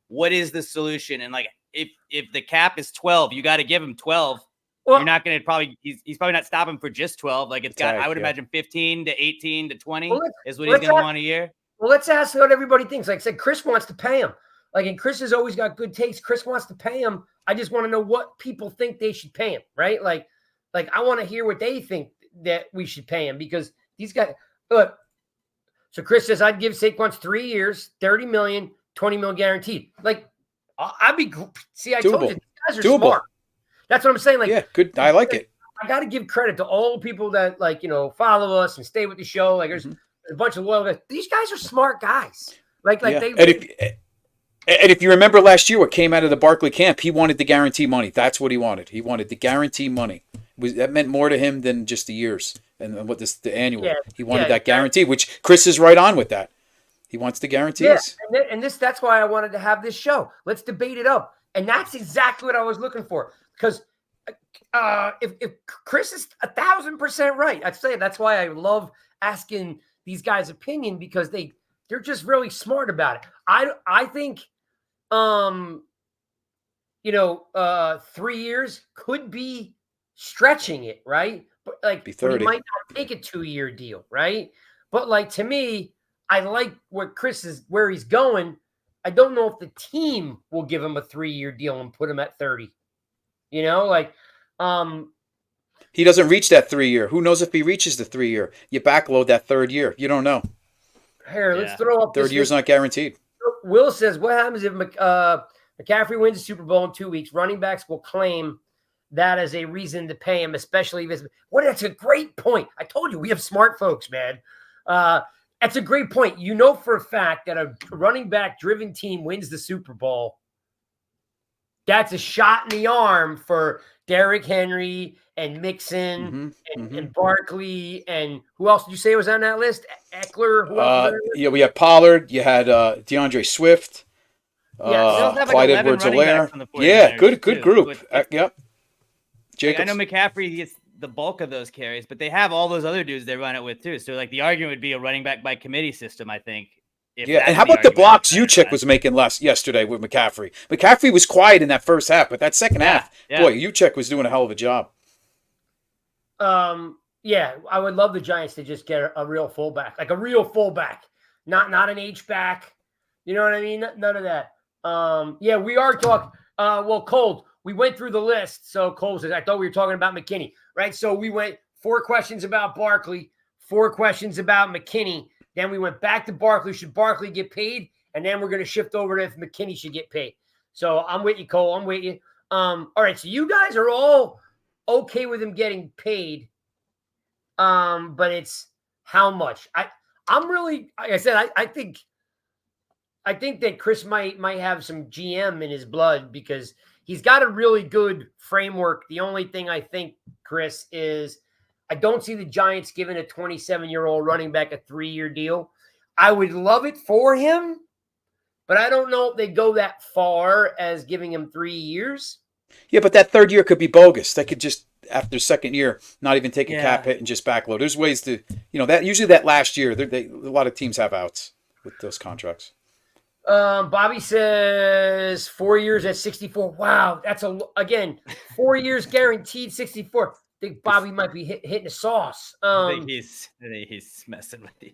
What is the solution? And if the cap is 12, you got to give him 12. Well, you're not going to he's probably not stopping for just 12. I would imagine 15 to 18 to 20 is what he's going to want a year. Well, let's ask what everybody thinks. Like I said, Chris wants to pay him. And Chris has always got good takes. Chris wants to pay him. I just want to know what people think they should pay him, right? Like I want to hear what they think that we should pay him because these guys. Look, so Chris says I'd give Saquon's 3 years, $30 million, $20 million guaranteed. I'd be. See, I told you these guys are smart. That's what I'm saying. Yeah, good. I like it. I got to give credit to all the people that follow us and stay with the show. There's a bunch of loyal guys. These guys are smart guys. And if you remember last year, what came out of the Barkley camp, he wanted the guarantee money. That's what he wanted. He wanted the guarantee money. That meant more to him than just the years and what the annual. Yeah, he wanted that guarantee, which Chris is right on with that. He wants the guarantees. Yeah, and that's why I wanted to have this show. Let's debate it up. And that's exactly what I was looking for. Because if Chris is 1,000% right, I'd say that's why I love asking these guys' opinion because they're just really smart about it. I think 3 years could be stretching it, right? But he might not take a 2-year deal, right? But to me, I like what Chris is where he's going. I don't know if the team will give him a 3-year deal and put him at 30. He doesn't reach that 3-year. Who knows if he reaches the 3-year? You backload that 3rd year. You don't know. Here, let's throw up. 3rd year's not guaranteed. Will says, what happens if McCaffrey wins the Super Bowl in 2 weeks? Running backs will claim that as a reason to pay him, especially if that's a great point. I told you we have smart folks, man. That's a great point. You know for a fact that a running back driven team wins the Super Bowl. That's a shot in the arm for Derrick Henry and Mixon and Barkley and who else did you say was on that list? Eckler? Who else? Yeah, we had Pollard. You had DeAndre Swift. Clyde Edwards-Helaire. Yeah, good group. Yep. Like, I know McCaffrey gets the bulk of those carries, but they have all those other dudes they run it with too. So like the argument would be a running back by committee system, I think. Yeah, and how about the blocks Juszczyk was making less yesterday with McCaffrey? McCaffrey was quiet in that first half, but that second half, boy, Juszczyk was doing a hell of a job. Yeah, I would love the Giants to just get a real fullback, like a real fullback, not an H-back. You know what I mean? None of that. Yeah, we are talking. Well, Cold, we went through the list. So Cole says, I thought we were talking about McKinney, right? So we went 4 questions about Barkley, 4 questions about McKinney. Then we went back to Barkley. Should Barkley get paid? And then we're going to shift over to if McKinney should get paid. So I'm with you, Cole. I'm with you. All right. So you guys are all okay with him getting paid. But it's how much? I'm really, like I said, I think that Chris might have some GM in his blood because he's got a really good framework. The only thing I think, Chris, is I don't see the Giants giving a 27-year-old running back a 3-year deal. I would love it for him, but I don't know if they go that far as giving him 3 years. Yeah, but that 3rd year could be bogus. They could just, after 2nd year, not even take a cap hit and just backload. There's ways to, that usually that last year, a lot of teams have outs with those contracts. Bobby says 4 years at 64. Wow, that's 4 years guaranteed 64. I think Bobby might be hitting the sauce. I think he's messing with you.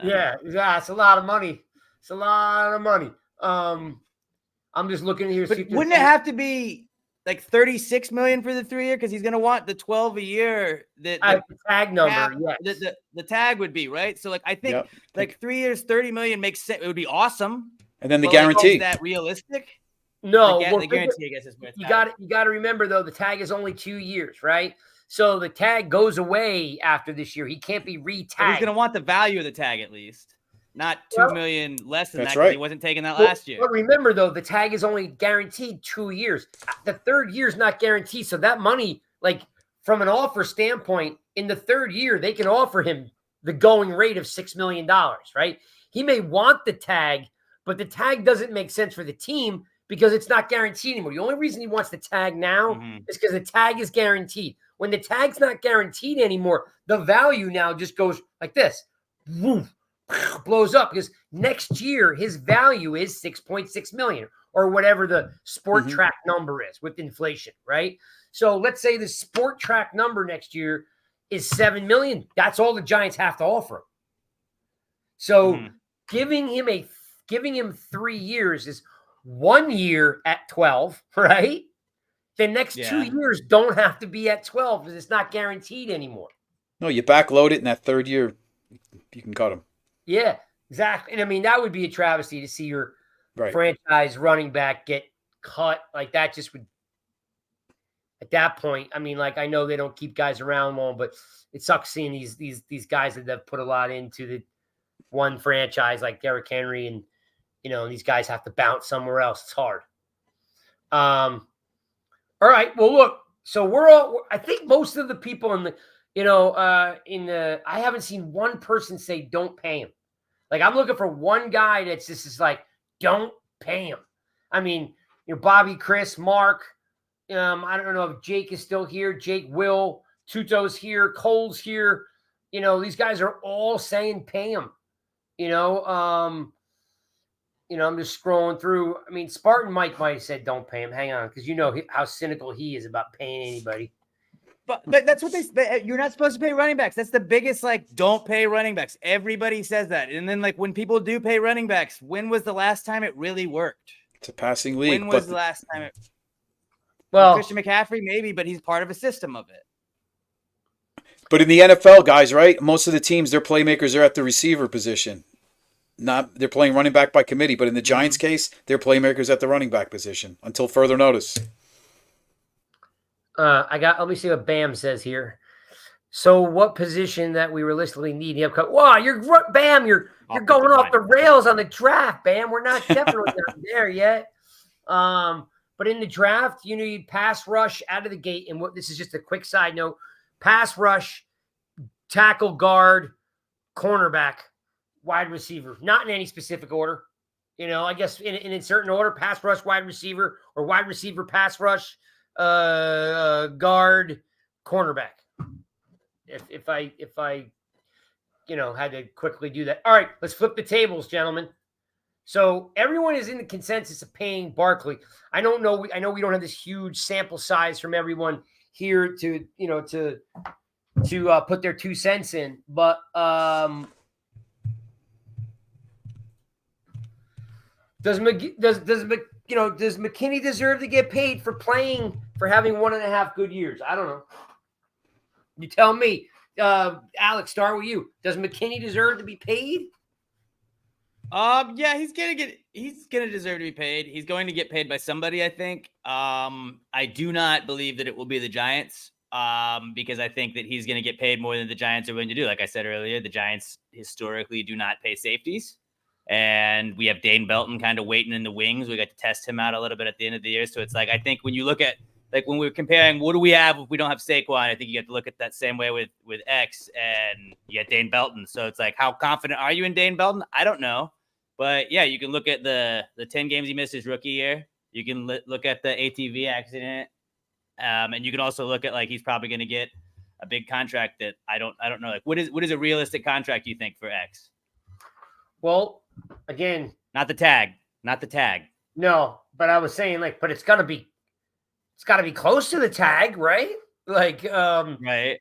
Yeah, it's a lot of money. It's a lot of money. I'm just looking here. But wouldn't it have to be like $36 million for the 3 year? Because he's going to want the 12 a year. The tag number. Yes. The tag would be right. So I think 3 years, $30 million makes sense. It would be awesome. And then the guarantee. Is that realistic? No, the guarantee, I guess, is more. You got to remember though, the tag is only 2 years, right? So the tag goes away after this year. He can't be re-tagged. But he's going to want the value of the tag at least, not $2 million less than that. Right. He wasn't taking that last year. But remember though, the tag is only guaranteed 2 years. The 3rd year is not guaranteed. So that money, from an offer standpoint, in the 3rd year, they can offer him the going rate of $6 million, right? He may want the tag, but the tag doesn't make sense for the team because it's not guaranteed anymore. The only reason he wants the tag now is because the tag is guaranteed. When the tag's not guaranteed anymore, the value now just goes like this, woof, blows up because next year his value is 6.6 million or whatever the sport track number is with inflation, right? So let's say the sport track number next year is 7 million. That's all the Giants have to offer him. So giving him 3 years is 1 year at 12, right? The next 2 years don't have to be at 12 because it's not guaranteed anymore. No, you backload it in that 3rd year, you can cut him. Yeah, exactly. And I mean, that would be a travesty to see your franchise running back get cut. Like that just would, at that point, I mean, I know they don't keep guys around long, but it sucks seeing these guys that have put a lot into the one franchise like Derrick Henry and, these guys have to bounce somewhere else. It's hard. All right. Well, look, so I think most of the people in the, I haven't seen one person say don't pay him. I'm looking for one guy that's just don't pay him. I mean, Bobby, Chris, Mark, I don't know if Jake is still here. Jake, Will, Tuto's here. Cole's here. These guys are all saying pay him. I'm just scrolling through. I mean, Spartan Mike might have said don't pay him. Hang on, because how cynical he is about paying anybody. But that's what you're not supposed to pay running backs. That's the biggest, don't pay running backs. Everybody says that. And then, when people do pay running backs, when was the last time it really worked? It's a passing league. When was the last time it? Well, Christian McCaffrey, maybe, but he's part of a system of it. But in the NFL, guys, right? Most of the teams, their playmakers are at the receiver position. They're playing running back by committee, but in the Giants' case, they're playmakers at the running back position until further notice. Let me see what Bam says here. So, what position that we realistically need? Wow, Bam. You're going off the rails on the draft, Bam. We're not definitely not there yet. But in the draft, you need pass rush out of the gate. And this is just a quick side note: pass rush, tackle, guard, cornerback, wide receiver. Not in any specific order. I guess in a certain order: pass rush, wide receiver, or wide receiver, pass rush, guard, cornerback. If I had to quickly do that. All right, let's flip the tables, gentlemen. So everyone is in the consensus of paying Barkley. I know we don't have this huge sample size from everyone here to put their 2 cents in, but does McKinney deserve to get paid for having 1.5 good years? I don't know. You tell me. Alex, start with you. Does McKinney deserve to be paid? Yeah, he's gonna deserve to be paid. He's going to get paid by somebody, I think. I do not believe that it will be the Giants. Because I think that he's gonna get paid more than the Giants are willing to do. Like I said earlier, the Giants historically do not pay safeties. And we have Dane Belton kind of waiting in the wings. We got to test him out a little bit at the end of the year. So it's like, I think when you look at, like, when we're comparing, what do we have if we don't have Saquon? I think you have to look at that same way with X, and you get Dane Belton. So it's like, how confident are you in Dane Belton? I don't know. But yeah, you can look at the 10 games he missed his rookie year. You can look at the ATV accident. And you can also look at, like, he's probably going to get a big contract that I don't know. Like, what is a realistic contract you think for X? Well, again, not the tag. No, but I was saying, like, but it's got to be close to the tag, right? Like, right.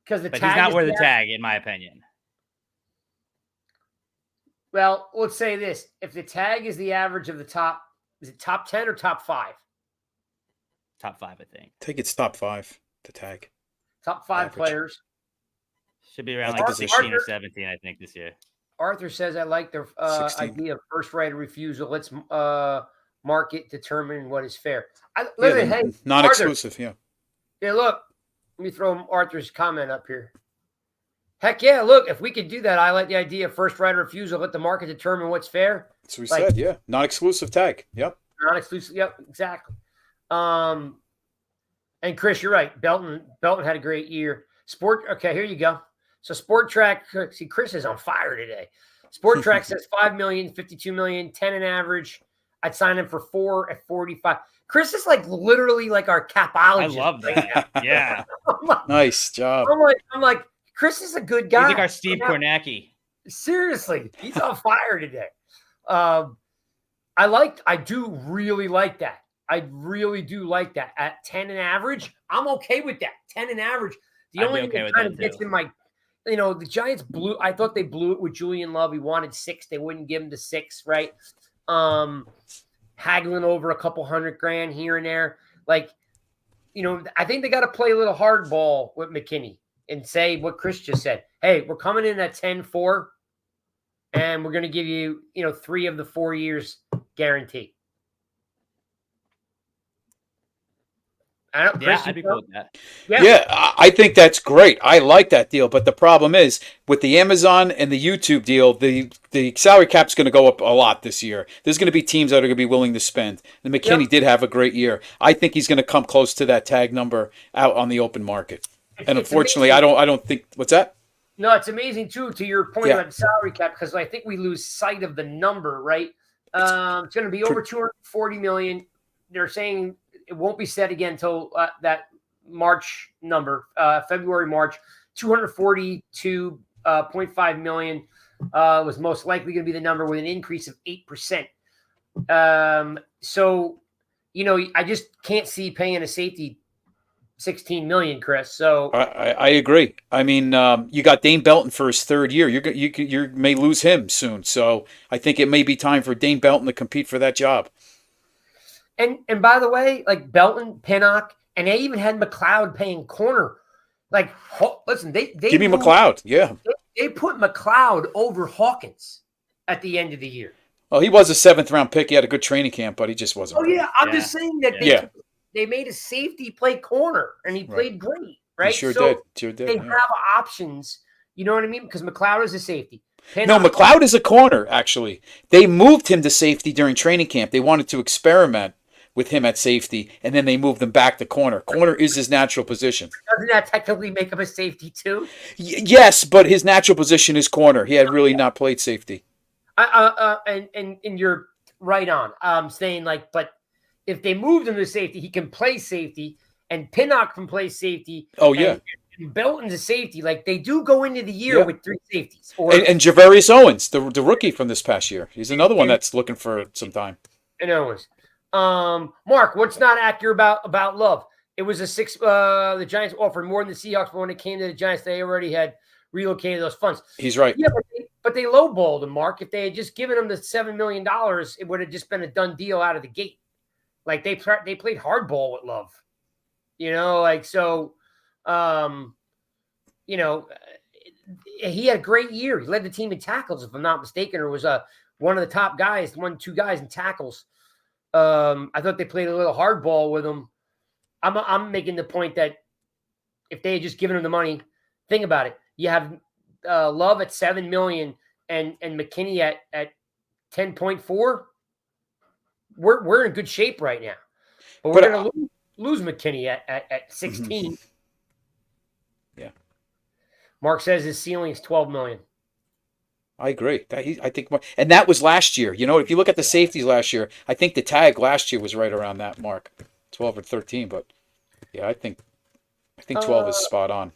Because he's not worth the tag, in my opinion. Well, let's say this: if the tag is the average of the top, is it top 10 or top 5? Top 5, I think. I think it's top 5. The tag. Top 5 average. Players. Should be around like 16 or 17, I think, this year. Arthur says, I like the idea of first right of refusal. Let's market determine what is fair. Hey, non-exclusive, Arthur, yeah, look. Let me throw Arthur's comment up here. Heck yeah, look, if we could do that, I like the idea of first right of refusal. Let the market determine what's fair. That's what we said, yeah. Non-exclusive tag. Yep. Non-exclusive, yep, exactly. And Chris, you're right. Belton had a great year. Okay, here you go. So Sport Track, see, Chris is on fire today. Sport Track says 5 million, 52 million, 10 in average. I'd sign him for 4 at 45. Chris is like literally like our capologist. I love that. Yeah. Nice job. I'm like, Chris is a good guy. He's like our Steve Kornacki. Seriously, he's on fire today. I do really like that. I really do like that. At 10 in average, I'm okay with that. 10 in average. The only thing that kind of gets in my, the Giants I thought they blew it with Julian Love. He wanted 6. They wouldn't give him the 6, right? Haggling over a couple $100,000 here and there. Like, I think they got to play a little hardball with McKinney and say what Chris just said. Hey, we're coming in at 10-4, and we're going to give you, 3 of the 4 years guarantee. I'd be cool with that. Yeah, I think that's great. I like that deal. But the problem is, with the Amazon and the YouTube deal, the salary cap's going to go up a lot this year. There's going to be teams that are going to be willing to spend. And McKinney did have a great year. I think he's going to come close to that tag number out on the open market. And unfortunately, I don't think – what's that? No, it's amazing, too, to your point about the salary cap, because I think we lose sight of the number, right? It's going to be over $240 million. They're saying – it won't be set again until that March number, February, March. 242.5 million was most likely going to be the number with an increase of 8%. So, I just can't see paying a safety $16 million, Chris. So I agree. I mean, you got Dane Belton for his 3rd year. You may lose him soon. So I think it may be time for Dane Belton to compete for that job. And by the way, like Belton, Pinnock, and they even had McLeod paying corner. Like, listen, they give me McLeod. Yeah, they put McLeod over Hawkins at the end of the year. Well, he was a 7th round pick. He had a good training camp, but he just wasn't. Oh yeah, I'm just saying that they made a safety play corner, and he played great, right? Sure So did. Sure did. they Yeah. have options. You know what I mean? Because McLeod is a safety. No, McLeod is a corner, actually. They moved him to safety during training camp. They wanted to experiment with him at safety, and then they moved him back to corner. Corner is his natural position. Doesn't that technically make him a safety too? Yes, but his natural position is corner. He had really not played safety. And you're right on. I'm saying, like, but if they moved him to safety, he can play safety, and Pinnock can play safety. Oh, yeah. And Belton's a safety. Like, they do go into the year with 3 safeties. And Javarius Owens, the rookie from this past year. He's another one that's looking for some time. And Owens. Mark, what's not accurate about Love? It was the Giants offered more than the Seahawks, but when it came to the Giants, they already had relocated those funds. He's right. Yeah, but they lowballed him, Mark. If they had just given him the $7 million, it would have just been a done deal out of the gate. Like, they played hardball with Love. You know, like, so, you know, he had a great year. He led the team in tackles, if I'm not mistaken, or was one of the top guys, 1-2 guys in tackles. I thought they played a little hardball with him. I'm making the point that if they had just given him the money, think about it. You have Love at $7 million and McKinney at 10.4. We're in good shape right now, but we're going to lose McKinney at 16. Yeah. Mark says his ceiling is $12 million. I agree. I think, and that was last year. You know, if you look at the safeties last year, I think the tag last year was right around that mark, 12 or 13. But yeah, I think 12 is spot on.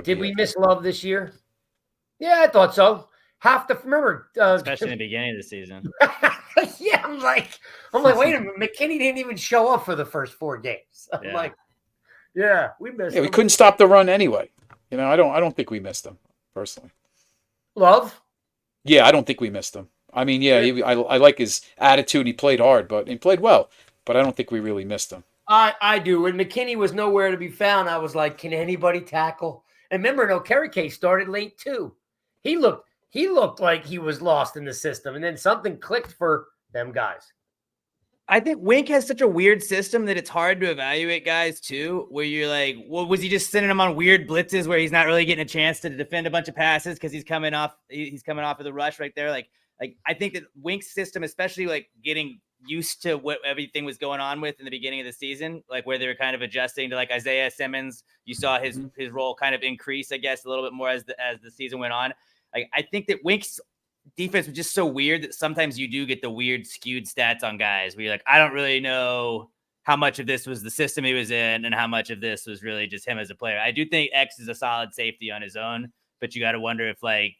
Did we miss Love this year? Yeah, I thought so. Remember, especially in the beginning of the season. Yeah, I'm like, wait a minute, McKinney didn't even show up for the first 4 games. I'm like, yeah, we missed him. We couldn't stop the run anyway. You know, I don't think we missed him personally. Love? Yeah, I don't think we missed him. I mean, yeah, I like his attitude. He played hard, but he played well. But I don't think we really missed him. I do. When McKinney was nowhere to be found, I was like, can anybody tackle? And remember, Okereke started late too. He looked like he was lost in the system, and then something clicked for them guys. I think Wink has such a weird system that it's hard to evaluate guys too, where you're like, well, was he just sending them on weird blitzes where he's not really getting a chance to defend a bunch of passes because he's coming off of the rush right there? Like I think that Wink's system, especially like getting used to what everything was going on with in the beginning of the season, like where they were kind of adjusting to like Isaiah Simmons, you saw his role kind of increase, I guess, a little bit more as the season went on. Like I think that Wink's defense was just so weird that sometimes you do get the weird skewed stats on guys where you're like, I don't really know how much of this was the system he was in and how much of this was really just him as a player. I do think X is a solid safety on his own, but you got to wonder if like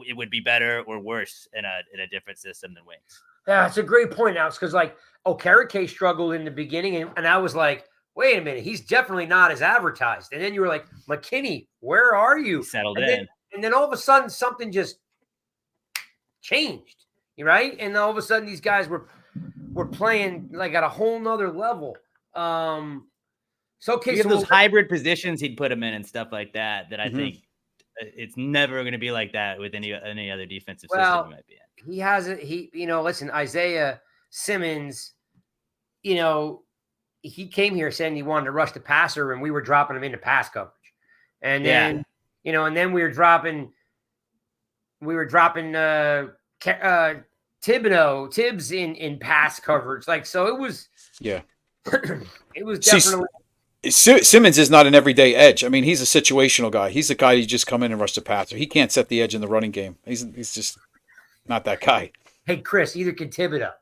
it would be better or worse in a different system than Winks. Yeah, it's a great point, Alex, because like Okereke struggled in the beginning, and I was like, wait a minute, he's definitely not as advertised. And then you were like, McKinney, where are you? He settled in. And then all of a sudden something just changed, right? And all of a sudden these guys were playing like at a whole nother level. So those hybrid positions he'd put him in and stuff like that I think it's never going to be like that with any other defensive system he might be in. He has it. Listen, Isaiah Simmons, he came here saying he wanted to rush the passer, and we were dropping him into pass coverage. And then, and then we were dropping Tibbs in pass coverage. Like, so it was, it was definitely. Simmons is not an everyday edge. I mean, he's a situational guy. He's the guy you just come in and rush the passer. He can't set the edge in the running game. He's just not that guy. Hey, Chris, either can Thibodeau.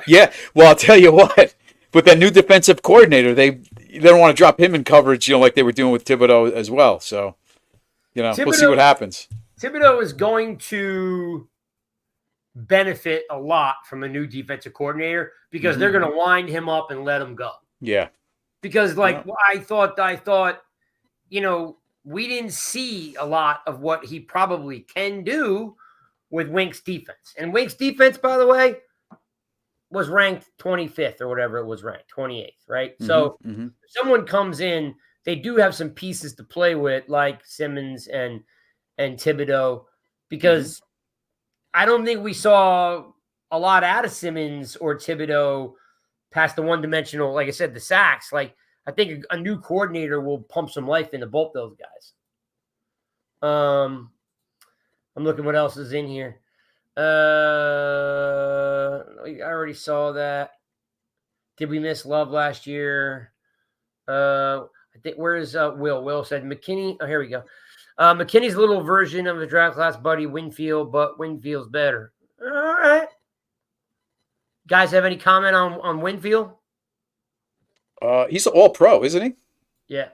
Yeah, well, I'll tell you what. With that new defensive coordinator, they don't want to drop him in coverage, like they were doing with Thibodeau as well. So, we'll see what happens. Thibodeau is going to benefit a lot from a new defensive coordinator because they're going to wind him up and let him go. Yeah. Because, I thought, we didn't see a lot of what he probably can do with Wink's defense. And Wink's defense, by the way, was ranked 25th or whatever it was ranked, 28th, right? So if someone comes in, they do have some pieces to play with, like Simmons and Thibodeau, because I don't think we saw a lot out of Simmons or Thibodeau past the one-dimensional, like I said, the sacks. Like, I think a new coordinator will pump some life into both those guys. I'm looking what else is in here. I already saw that. Did we miss Love last year? I think where is Will? Will said McKinney. Oh, here we go. McKinney's a little version of the draft class buddy Winfield, but Winfield's better. All right. Guys, have any comment on Winfield? He's all pro, isn't he? Yeah.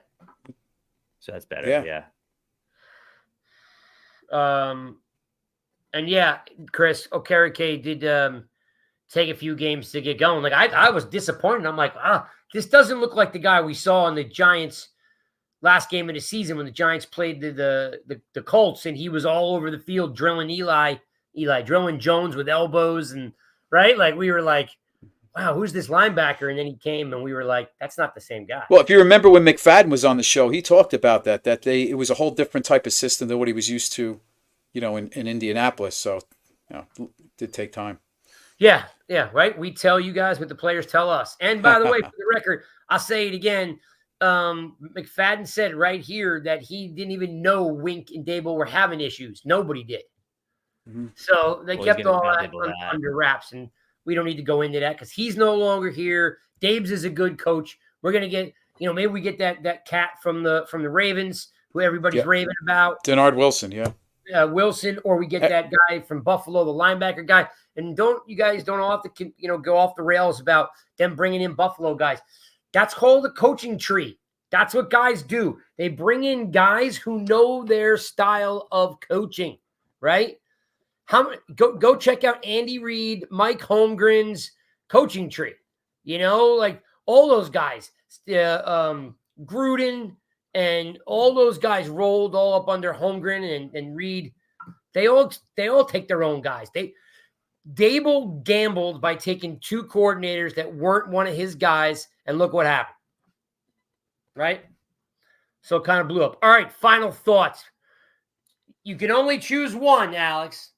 So that's better. Yeah. And yeah, Chris Okereke did take a few games to get going. Like I was disappointed. I'm like, this doesn't look like the guy we saw in the Giants last game of the season when the Giants played the Colts, and he was all over the field drilling drilling Jones with elbows, and right, like we were like, wow, who's this linebacker? And then he came, and we were like, that's not the same guy. Well, if you remember when McFadden was on the show, he talked about that it was a whole different type of system than what he was used to, in Indianapolis. So, it did take time. Yeah, right. We tell you guys what the players tell us. And by the way, for the record, I'll say it again. McFadden said right here that he didn't even know Wink and Dable were having issues. Nobody did. Mm-hmm. So they kept all that under wraps, and we don't need to go into that because he's no longer here. Dabes is a good coach. We're gonna get, maybe we get that cat from the Ravens who everybody's raving about. Denard Wilson, Wilson, or we get that guy from Buffalo, the linebacker guy. And you guys don't have to, go off the rails about them bringing in Buffalo guys. That's called a coaching tree. That's what guys do. They bring in guys who know their style of coaching, right? Go check out Andy Reid, Mike Holmgren's coaching tree. Like all those guys, Gruden and all those guys rolled all up under Holmgren and Reid. They all take their own guys. Dable gambled by taking two coordinators that weren't one of his guys, and look what happened. Right? So it kind of blew up. All right, final thoughts. You can only choose one, Alex.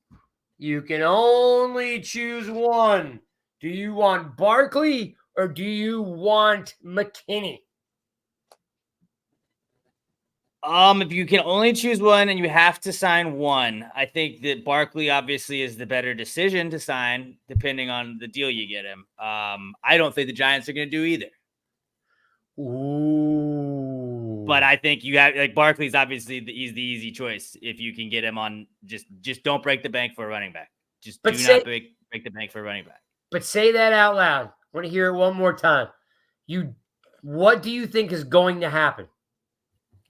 You can only choose one. Do you want Barkley or do you want McKinney? If you can only choose one and you have to sign one, I think that Barkley obviously is the better decision to sign, depending on the deal you get him. I don't think the Giants are going to do either. Ooh. But I think you have Barkley's obviously he's the easy choice if you can get him on. Just don't break the bank for a running back. Do not break the bank for a running back. But say that out loud. I want to hear it one more time. What do you think is going to happen?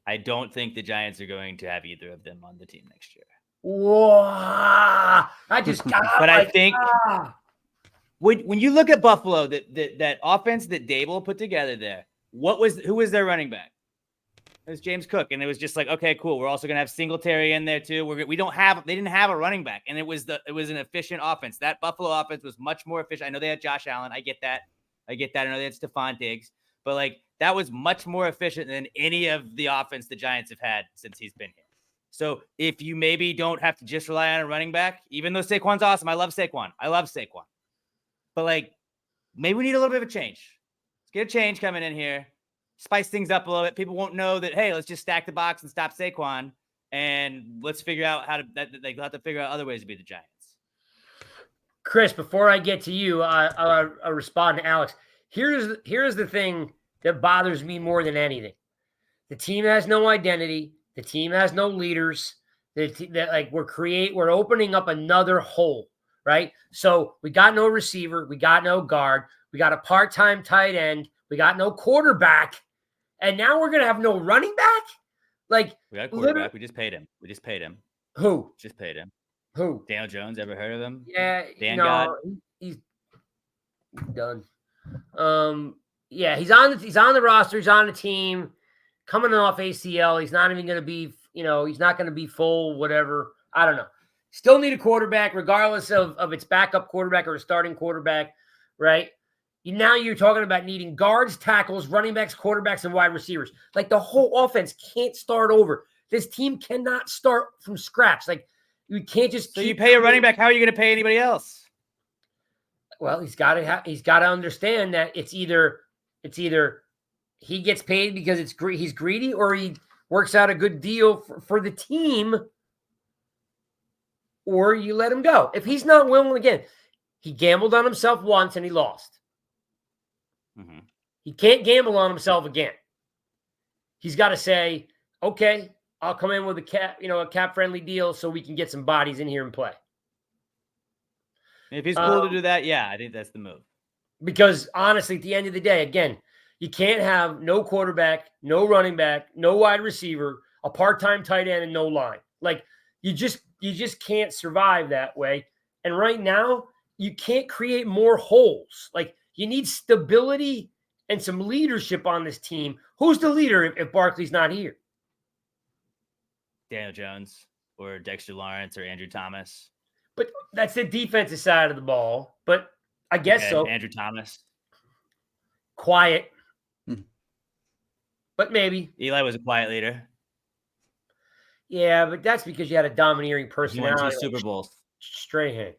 I don't think the Giants are going to have either of them on the team next year. Whoa! I just got. But I think when you look at Buffalo, that offense that Dable put together there, who was their running back? It was James Cook, and it was just like, okay, cool. We're also gonna have Singletary in there too. They didn't have a running back, and it was an efficient offense. That Buffalo offense was much more efficient. I know they had Josh Allen. I get that. I know they had Stephon Diggs, but that was much more efficient than any of the offense the Giants have had since he's been here. So if you maybe don't have to just rely on a running back, even though Saquon's awesome, I love Saquon. But maybe we need a little bit of a change. Let's get a change coming in here. Spice things up a little bit. People won't know that, hey, let's just stack the box and stop Saquon. And let's figure out they'll have to figure out other ways to beat the Giants. Chris, before I get to you, I'll respond to Alex. Here's the thing that bothers me more than anything. The team has no identity. The team has no leaders. We're opening up another hole, right? So we got no receiver. We got no guard. We got a part-time tight end. We got no quarterback. And now we're going to have no running back? We got a quarterback. We just paid him. Who? Just paid him. Who? Daniel Jones. Ever heard of him? Yeah. God. He's done. Yeah, he's on the roster. He's on the team. Coming off ACL. He's not even going to be, he's not going to be full, whatever. I don't know. Still need a quarterback, regardless of its backup quarterback or a starting quarterback, right? Now you're talking about needing guards, tackles, running backs, quarterbacks, and wide receivers. The whole offense can't start over. This team cannot start from scratch. You can't just. So you pay a running back. How are you going to pay anybody else? Well, he's got to understand that it's either he gets paid because he's greedy, or he works out a good deal for the team, or you let him go. If he's not willing, again, he gambled on himself once and he lost. Mm-hmm. He can't gamble on himself again. He's got to say, okay, I'll come in with a cap friendly deal so we can get some bodies in here and play. If he's cool to do that, yeah, I think that's the move. Because honestly, at the end of the day, again, you can't have no quarterback, no running back, no wide receiver, a part-time tight end, and no line. Like you just can't survive that way. And right now, you can't create more holes. Like you need stability and some leadership on this team. Who's the leader if Barkley's not here? Daniel Jones or Dexter Lawrence or Andrew Thomas. But that's the defensive side of the ball. But I guess so. Andrew Thomas. Quiet. But maybe. Eli was a quiet leader. Yeah, but that's because you had a domineering personality. He won 2 Super Bowls. Strahan.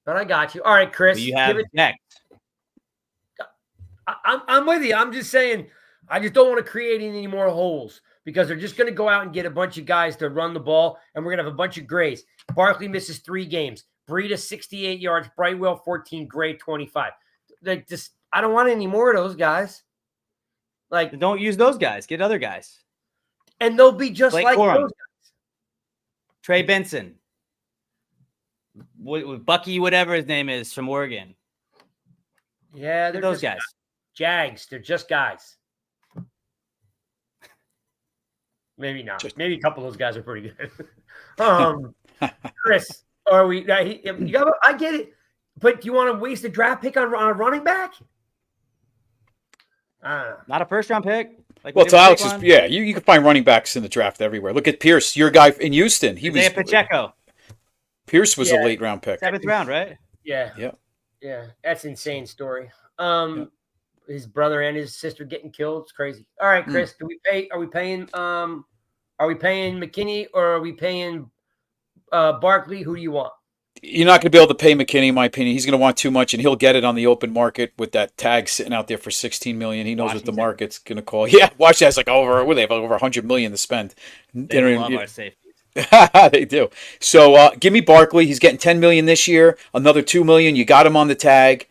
But I got you. All right, Chris. But you have next. I'm with you. I'm just saying, I just don't want to create any more holes because they're just going to go out and get a bunch of guys to run the ball, and we're going to have a bunch of grays. Barkley misses 3 games. Breida, 68 yards. Brightwell, 14. Gray, 25. I don't want any more of those guys. Like, don't use those guys. Get other guys. And they'll be just Blake like Corum. those guys. Trey Benson. Bucky, whatever his name is, from Oregon. Yeah, they're those guys. Jags. They're just guys. Maybe not. Maybe a couple of those guys are pretty good. Chris, are we? I get it, but do you want to waste a draft pick on a running back? Not a first-round pick. Well, to Alex's, you can find running backs in the draft everywhere. Look at Pierce, your guy in Houston. He was Pacheco. Pierce was a late round pick. 7th round, right? Yeah. That's an insane story. His brother and his sister getting killed. It's crazy. All right, Chris, Are we paying McKinney or are we paying Barkley? Who do you want? You're not going to be able to pay McKinney, in my opinion. He's going to want too much, and he'll get it on the open market with that tag sitting out there for $16 million. He knows what the market's going to call. Yeah, Washington's like they have over $100 million to spend. They love our safeties. They do. So give me Barkley. He's getting $10 million this year. Another $2 million. You got him on the tag,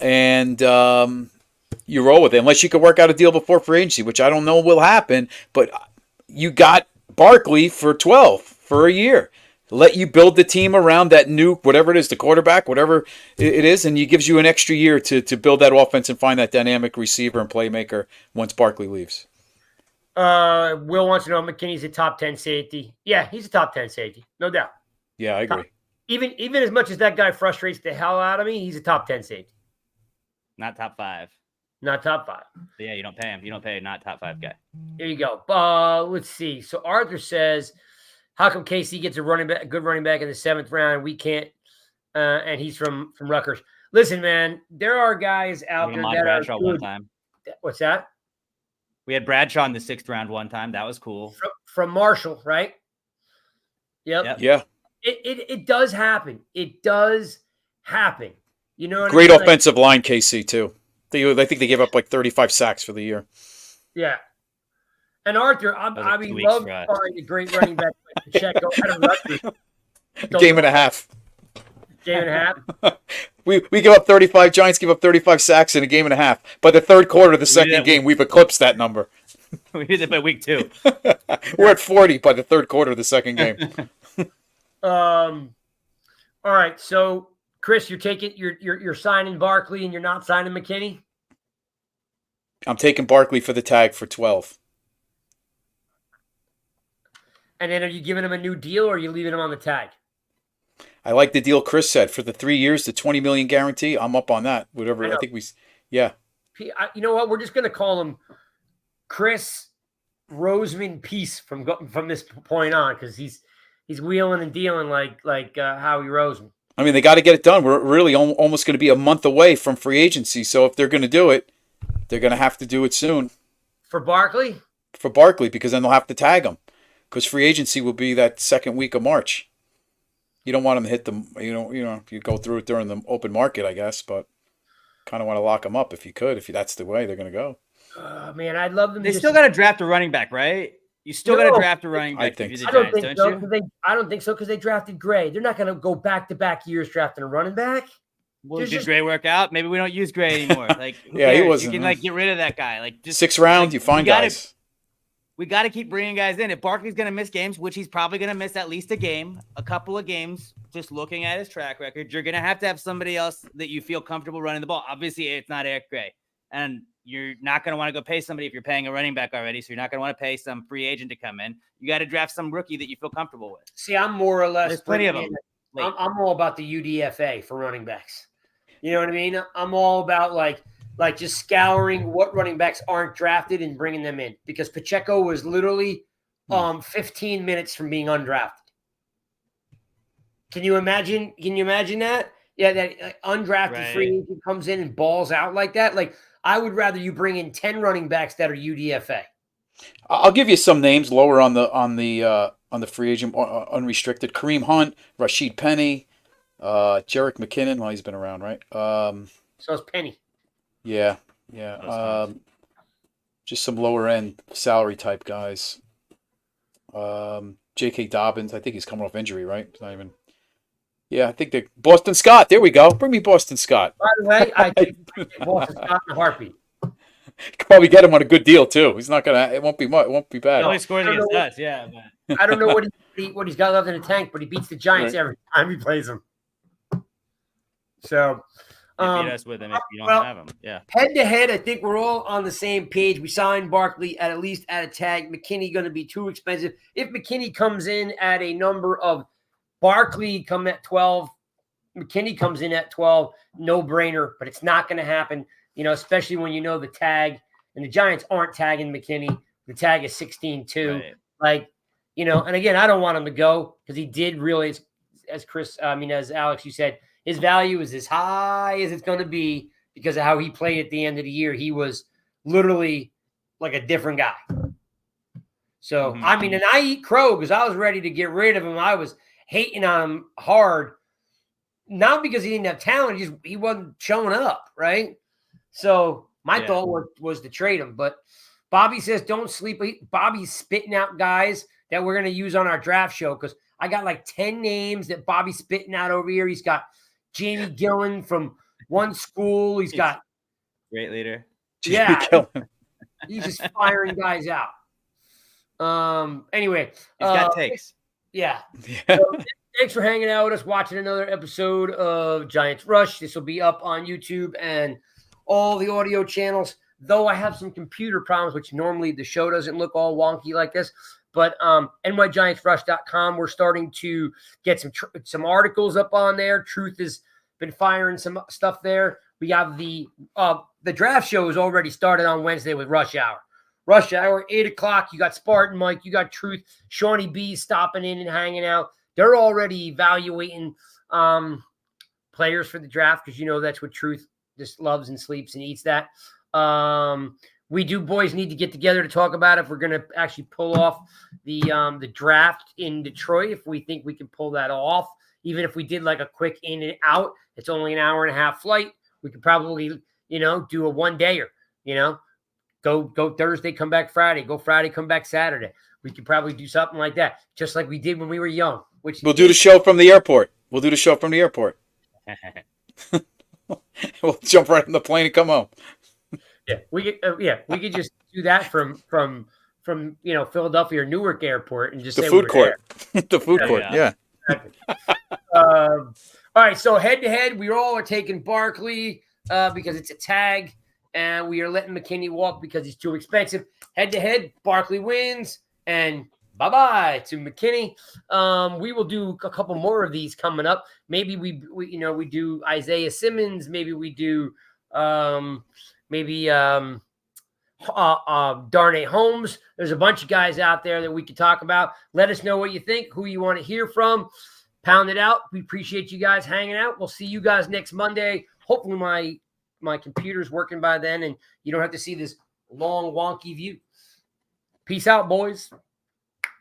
and you roll with it. Unless you can work out a deal before free agency, which I don't know will happen. But you got Barkley for 12 for a year. Let you build the team around that new, whatever it is, the quarterback, whatever it is, and he gives you an extra year to build that offense and find that dynamic receiver and playmaker once Barkley leaves. Will wants to know McKinney's a top 10 safety. Yeah, he's a top 10 safety, no doubt. Yeah, I agree. Even as much as that guy frustrates the hell out of me, he's a top 10 safety. Not top 5. Not top 5. But yeah, you don't pay him. You don't pay a not top 5 guy. Here you go. Let's see. So Arthur says, how come KC gets a good running back in the 7th round and we can't? And he's from Rutgers. Listen, man, there are guys out there that Bradshaw are good. one time. What's that? We had Bradshaw in the 6th round one time. That was cool. From Marshall, right? Yep. Yeah. It does happen. It does happen. You know what Great I mean? offensive line, KC, too. I think they gave up like 35 sacks for the year. Yeah. And Arthur, love to find a great running back like Pacheco out of Rutgers. Game and a half. Game and a half. We give up 35. Giants give up 35 sacks in a game and a half. By the third quarter of the second game, we've eclipsed that number. We did it by week 2. We're at 40 by the third quarter of the second game. All right, so Chris, you're signing Barkley and you're not signing McKinney? I'm taking Barkley for the tag for 12. And then are you giving him a new deal or are you leaving him on the tag? I like the deal Chris said. For the 3 years, the $20 million guarantee, I'm up on that. Whatever, I think yeah. You know what? We're just going to call him Chris Roseman Peace from this point on because he's wheeling and dealing like Howie Roseman. I mean, they got to get it done. We're really almost going to be a month away from free agency. So if they're going to do it, they're going to have to do it soon. For Barkley? For Barkley, because then they'll have to tag him. Because free agency will be that second week of March. You don't want them to hit them. If you go through it during the open market, I guess, but kind of want to lock them up if you could. If that's the way they're going to go. Man, I'd love them. They still got to draft a running back, right? You still got to draft a running back. I think so. I don't think so. I don't think so because they drafted Gray. They're not going to go back-to-back years drafting a running back. Well, did Gray work out? Maybe we don't use Gray anymore. Like, yeah, he wasn't. You can get rid of that guy. Like, just 6th round, you find guys. We got to keep bringing guys in. If Barkley's going to miss games, which he's probably going to miss at least a couple of games, just looking at his track record, you're going to have somebody else that you feel comfortable running the ball. Obviously, it's not Eric Gray. And you're not going to want to go pay somebody if you're paying a running back already. So you're not going to want to pay some free agent to come in. You got to draft some rookie that you feel comfortable with. See, I'm more or less. There's plenty of them. I'm all about the UDFA for running backs. You know what I mean? I'm all about like just scouring what running backs aren't drafted and bringing them in because Pacheco was literally 15 minutes from being undrafted. Can you imagine that? Yeah, that undrafted free agent comes in and balls out like that. Like, I would rather you bring in 10 running backs that are UDFA. I'll give you some names lower on the free agent unrestricted. Kareem Hunt, Rashid Penny, Jerick McKinnon. Well, he's been around, right? So it's Penny. Yeah. Just some lower end salary type guys. J.K. Dobbins. I think he's coming off injury, right? It's not even. Yeah, I think Boston Scott. There we go. Bring me Boston Scott. By the way, I take Boston Scott in a heartbeat. You could probably get him on a good deal too. He's not gonna. It won't be much. It won't be bad. He only scores against us. Yeah. I don't know what he's got left in the tank, but he beats the Giants every time he plays them. So, beat us with him if you don't have him. Yeah. Head to head, I think we're all on the same page. We signed Barkley at least at a tag. McKinney going to be too expensive. If McKinney comes in at a number of Barkley come at 12, McKinney comes in at 12, no brainer, but it's not going to happen, especially when you know the tag and the Giants aren't tagging McKinney. The tag is 16-2. Right. And again, I don't want him to go because he did really, as Alex, you said, his value is as high as it's going to be because of how he played at the end of the year. He was literally like a different guy. So, and I eat crow because I was ready to get rid of him. I was hating on him hard, not because he didn't have talent, he wasn't showing up, right? So my thought was to trade him, but Bobby says don't sleep. Bobby's spitting out guys that we're going to use on our draft show because I got like 10 names that Bobby's spitting out over here. He's got Jamie Gillen from one school. He's got great leader. Yeah, he's just firing guys out. Anyway, he's got takes. Yeah. So, thanks for hanging out with us, watching another episode of Giants Rush. This will be up on YouTube and all the audio channels, though I have some computer problems, which normally the show doesn't look all wonky like this. But nygiantsrush.com, we're starting to get some articles up on there. Truth has been firing some stuff there. We have the draft show is already started on Wednesday with Rush Hour. Rush Hour, 8 o'clock. You got Spartan Mike. You got Truth. Shawnee B stopping in and hanging out. They're already evaluating players for the draft because that's what Truth just loves and sleeps and eats that. We boys need to get together to talk about if we're going to actually pull off the draft in Detroit. If we think we can pull that off, even if we did like a quick in and out, it's only an hour and a half flight. We could probably do a 1-dayer. Go Thursday, come back Friday. Go Friday, come back Saturday. We could probably do something like that, just like we did when we were young. Which we'll do the show from the airport. We'll jump right in the plane and come home. Yeah, we could just do that from Philadelphia or Newark Airport and just the say food court. The food court, yeah. Exactly. All right, so head to head, we all are taking Barkley because it's a tag, and we are letting McKinney walk because he's too expensive. Head to head, Barkley wins, and bye-bye to McKinney. We will do a couple more of these coming up. Maybe we do Isaiah Simmons. Maybe we do Darnay Holmes. There's a bunch of guys out there that we could talk about. Let us know what you think, who you want to hear from. Pound it out. We appreciate you guys hanging out. We'll see you guys next Monday. Hopefully my computer's working by then and you don't have to see this long, wonky view. Peace out, boys.